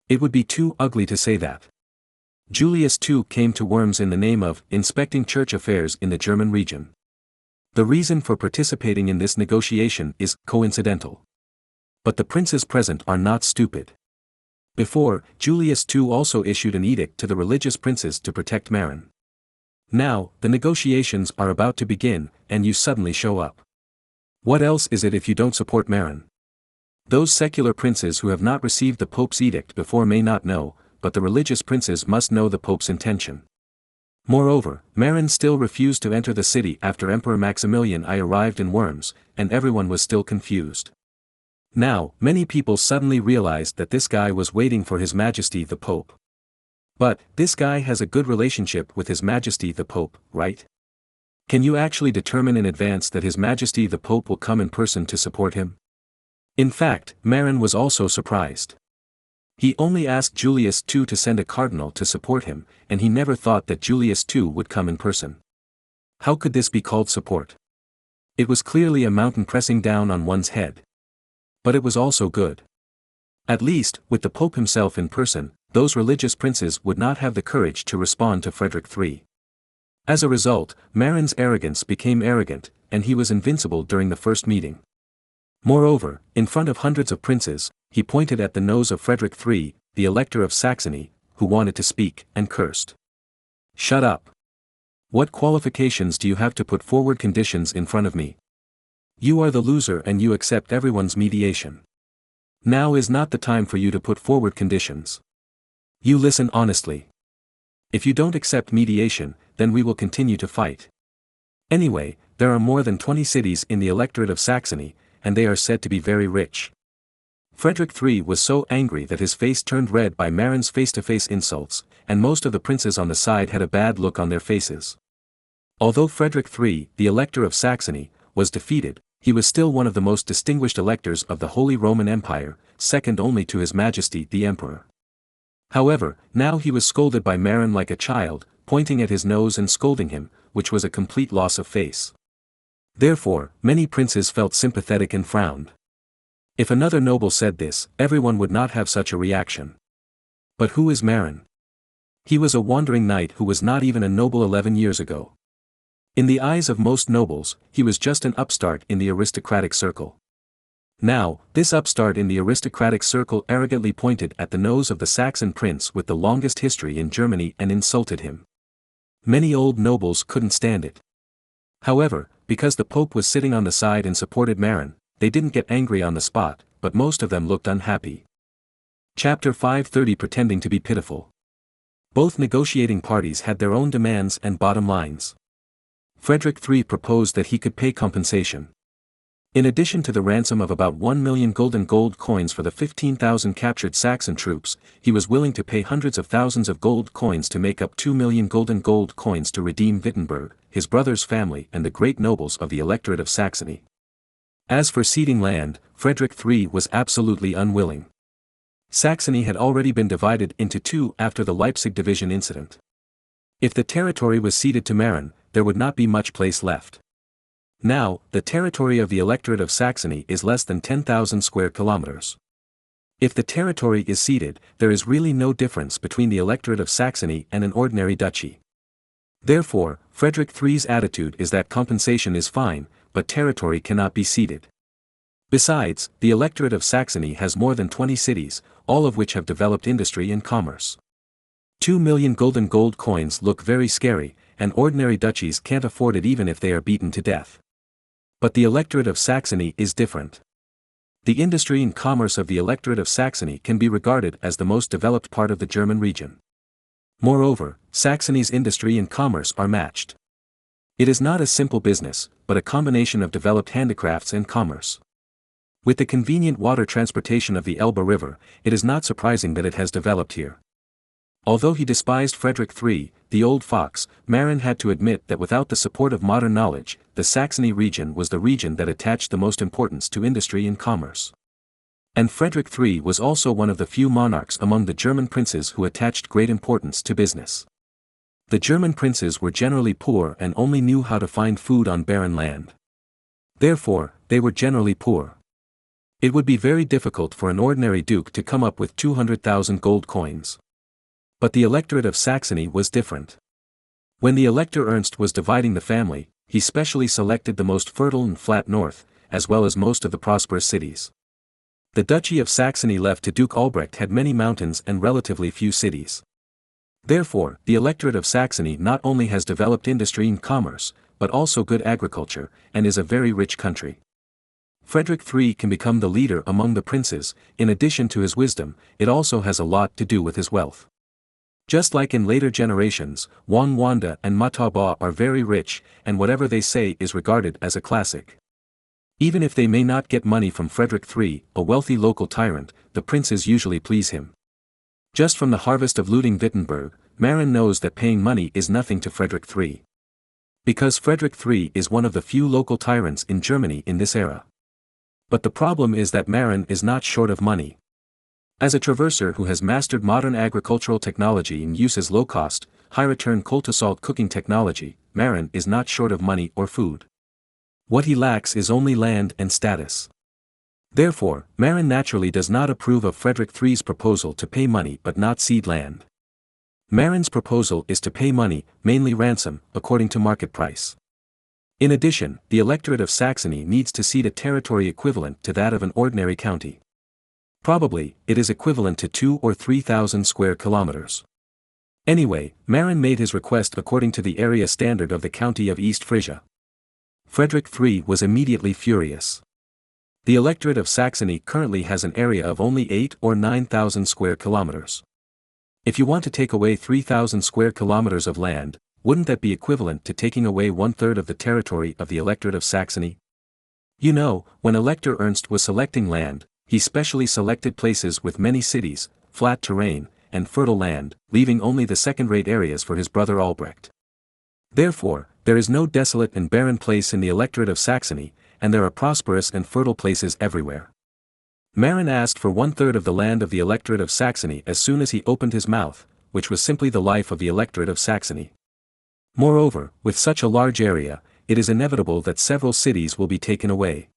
It would be too ugly to say that. Julius II came to Worms in the name of inspecting church affairs in the German region. The reason for participating in this negotiation is coincidental. But the princes present are not stupid. Before, Julius II also issued an edict to the religious princes to protect Marin. Now, the negotiations are about to begin, and you suddenly show up. What else is it if you don't support Marin? Those secular princes who have not received the Pope's edict before may not know, but the religious princes must know the Pope's intention. Moreover, Marin still refused to enter the city after Emperor Maximilian I arrived in Worms, and everyone was still confused. Now, many people suddenly realized that this guy was waiting for His Majesty the Pope. But, this guy has a good relationship with His Majesty the Pope, right? Can you actually determine in advance that His Majesty the Pope will come in person to support him? In fact, Marin was also surprised. He only asked Julius II to send a cardinal to support him, and he never thought that Julius II would come in person. How could this be called support? It was clearly a mountain pressing down on one's head. But it was also good. At least, with the Pope himself in person, those religious princes would not have the courage to respond to Frederick III. As a result, Marin's arrogance became arrogant, and he was invincible during the first meeting. Moreover, in front of hundreds of princes, he pointed at the nose of Frederick III, the Elector of Saxony, who wanted to speak, and cursed. Shut up. What qualifications do you have to put forward conditions in front of me? You are the loser and you accept everyone's mediation. Now is not the time for you to put forward conditions. You listen honestly. If you don't accept mediation, then we will continue to fight. Anyway, there are more than 20 cities in the electorate of Saxony, and they are said to be very rich. Frederick III was so angry that his face turned red by Marin's face-to-face insults, and most of the princes on the side had a bad look on their faces. Although Frederick III, the Elector of Saxony, was defeated, he was still one of the most distinguished electors of the Holy Roman Empire, second only to His Majesty the Emperor. However, now he was scolded by Marin like a child, pointing at his nose and scolding him, which was a complete loss of face. Therefore, many princes felt sympathetic and frowned. If another noble said this, everyone would not have such a reaction. But who is Marin? He was a wandering knight who was not even a noble 11 years ago. In the eyes of most nobles, he was just an upstart in the aristocratic circle. Now, this upstart in the aristocratic circle arrogantly pointed at the nose of the Saxon prince with the longest history in Germany and insulted him. Many old nobles couldn't stand it. However, because the Pope was sitting on the side and supported Marin, they didn't get angry on the spot, but most of them looked unhappy. Chapter 530 Pretending to be pitiful. Both negotiating parties had their own demands and bottom lines. Frederick III proposed that he could pay compensation. In addition to the ransom of about 1 million golden gold coins for the 15,000 captured Saxon troops, he was willing to pay hundreds of thousands of gold coins to make up 2 million golden gold coins to redeem Wittenberg, his brother's family and the great nobles of the electorate of Saxony. As for ceding land, Frederick III was absolutely unwilling. Saxony had already been divided into two after the Leipzig division incident. If the territory was ceded to Marin, there would not be much place left. Now, the territory of the electorate of Saxony is less than 10,000 square kilometers. If the territory is ceded, there is really no difference between the electorate of Saxony and an ordinary duchy. Therefore, Frederick III's attitude is that compensation is fine, but territory cannot be ceded. Besides, the electorate of Saxony has more than 20 cities, all of which have developed industry and commerce. 2 million golden gold coins look very scary, and ordinary duchies can't afford it even if they are beaten to death. But the electorate of Saxony is different. The industry and commerce of the electorate of Saxony can be regarded as the most developed part of the German region. Moreover, Saxony's industry and commerce are matched. It is not a simple business, but a combination of developed handicrafts and commerce. With the convenient water transportation of the Elbe River, it is not surprising that it has developed here. Although he despised Frederick III, the old fox, Marin had to admit that without the support of modern knowledge, the Saxony region was the region that attached the most importance to industry and commerce. And Frederick III was also one of the few monarchs among the German princes who attached great importance to business. The German princes were generally poor and only knew how to find food on barren land. Therefore, they were generally poor. It would be very difficult for an ordinary duke to come up with 200,000 gold coins. But the electorate of Saxony was different. When the Elector Ernst was dividing the family, he specially selected the most fertile and flat north, as well as most of the prosperous cities. The Duchy of Saxony left to Duke Albrecht had many mountains and relatively few cities. Therefore, the electorate of Saxony not only has developed industry and commerce, but also good agriculture, and is a very rich country. Frederick III can become the leader among the princes. In addition to his wisdom, it also has a lot to do with his wealth. Just like in later generations, Wang Wanda and Mataba are very rich, and whatever they say is regarded as a classic. Even if they may not get money from Frederick III, a wealthy local tyrant, the princes usually please him. Just from the harvest of looting Wittenberg, Marin knows that paying money is nothing to Frederick III. Because Frederick III is one of the few local tyrants in Germany in this era. But the problem is that Marin is not short of money. As a traverser who has mastered modern agricultural technology and uses low-cost, high-return coal-to-salt cooking technology, Marin is not short of money or food. What he lacks is only land and status. Therefore, Marin naturally does not approve of Frederick III's proposal to pay money but not cede land. Marin's proposal is to pay money, mainly ransom, according to market price. In addition, the electorate of Saxony needs to cede a territory equivalent to that of an ordinary county. Probably, it is equivalent to 2,000 or 3,000 square kilometers. Anyway, Marin made his request according to the area standard of the county of East Frisia. Frederick III was immediately furious. The electorate of Saxony currently has an area of only 8,000 or 9,000 square kilometers. If you want to take away 3,000 square kilometers of land, wouldn't that be equivalent to taking away 1/3 of the territory of the electorate of Saxony? You know, when Elector Ernst was selecting land, he specially selected places with many cities, flat terrain, and fertile land, leaving only the second-rate areas for his brother Albrecht. Therefore, there is no desolate and barren place in the electorate of Saxony, and there are prosperous and fertile places everywhere. Marin asked for 1/3 of the land of the electorate of Saxony as soon as he opened his mouth, which was simply the life of the electorate of Saxony. Moreover, with such a large area, it is inevitable that several cities will be taken away.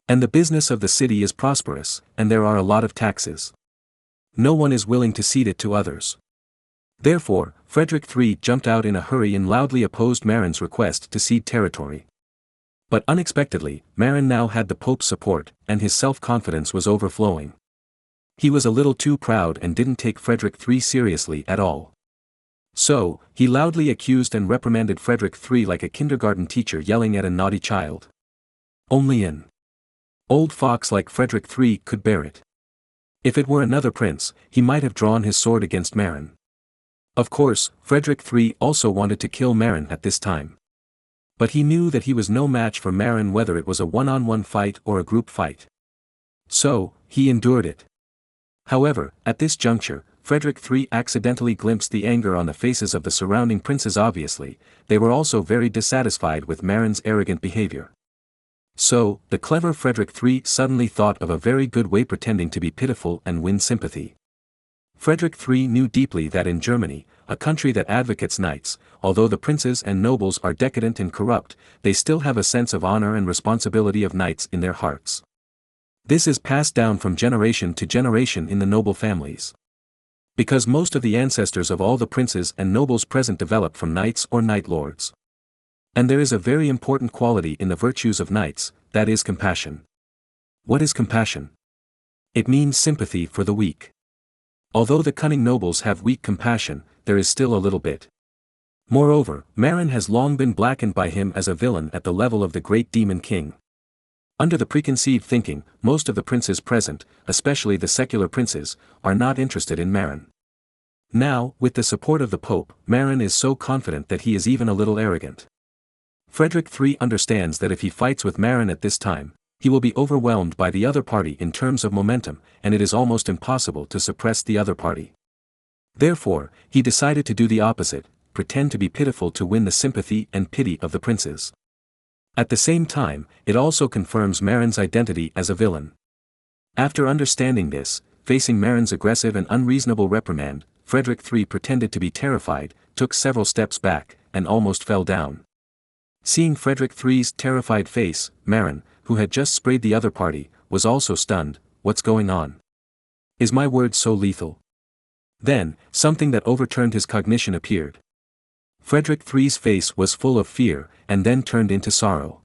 And the business of the city is prosperous, and there are a lot of taxes. No one is willing to cede it to others. Therefore, Frederick III jumped out in a hurry and loudly opposed Marin's request to cede territory. But unexpectedly, Marin now had the Pope's support, and his self-confidence was overflowing. He was a little too proud and didn't take Frederick III seriously at all. So, he loudly accused and reprimanded Frederick III like a kindergarten teacher yelling at a naughty child. Only an old fox like Frederick III could bear it. If it were another prince, he might have drawn his sword against Marin. Of course, Frederick III also wanted to kill Marin at this time. But he knew that he was no match for Marin whether it was a one-on-one fight or a group fight. So, he endured it. However, at this juncture, Frederick III accidentally glimpsed the anger on the faces of the surrounding princes. Obviously, they were also very dissatisfied with Marin's arrogant behavior. So, the clever Frederick III suddenly thought of a very good way pretending to be pitiful and win sympathy. Frederick III knew deeply that in Germany, a country that advocates knights, although the princes and nobles are decadent and corrupt, they still have a sense of honor and responsibility of knights in their hearts. This is passed down from generation to generation in the noble families. Because most of the ancestors of all the princes and nobles present develop from knights or knight lords. And there is a very important quality in the virtues of knights, that is compassion. What is compassion? It means sympathy for the weak. Although the cunning nobles have weak compassion, there is still a little bit. Moreover, Marin has long been blackened by him as a villain at the level of the great demon king. Under the preconceived thinking, most of the princes present, especially the secular princes, are not interested in Marin. Now, with the support of the Pope, Marin is so confident that he is even a little arrogant. Frederick III understands that if he fights with Marin at this time, he will be overwhelmed by the other party in terms of momentum, and it is almost impossible to suppress the other party. Therefore, he decided to do the opposite, pretend to be pitiful to win the sympathy and pity of the princes. At the same time, it also confirms Marin's identity as a villain. After understanding this, facing Marin's aggressive and unreasonable reprimand, Frederick III pretended to be terrified, took several steps back, and almost fell down. Seeing Frederick III's terrified face, Marin, who had just sprayed the other party, was also stunned. What's going on? Is my word so lethal? Then, something that overturned his cognition appeared. Frederick III's face was full of fear, and then turned into sorrow.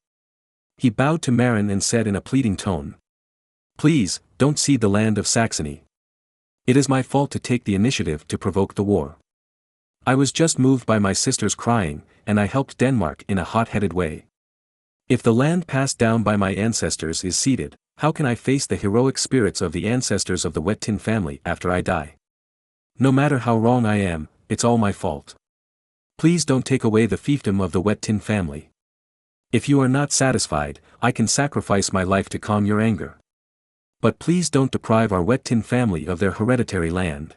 He bowed to Marin and said in a pleading tone, "Please, don't cede the land of Saxony. It is my fault to take the initiative to provoke the war. I was just moved by my sister's crying, and I helped Denmark in a hot-headed way. If the land passed down by my ancestors is ceded, how can I face the heroic spirits of the ancestors of the Wettin family after I die? No matter how wrong I am, it's all my fault. Please don't take away the fiefdom of the Wettin family. If you are not satisfied, I can sacrifice my life to calm your anger. But please don't deprive our Wettin family of their hereditary land."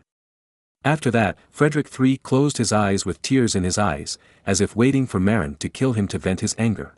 After that, Frederick III closed his eyes with tears in his eyes, as if waiting for Marin to kill him to vent his anger.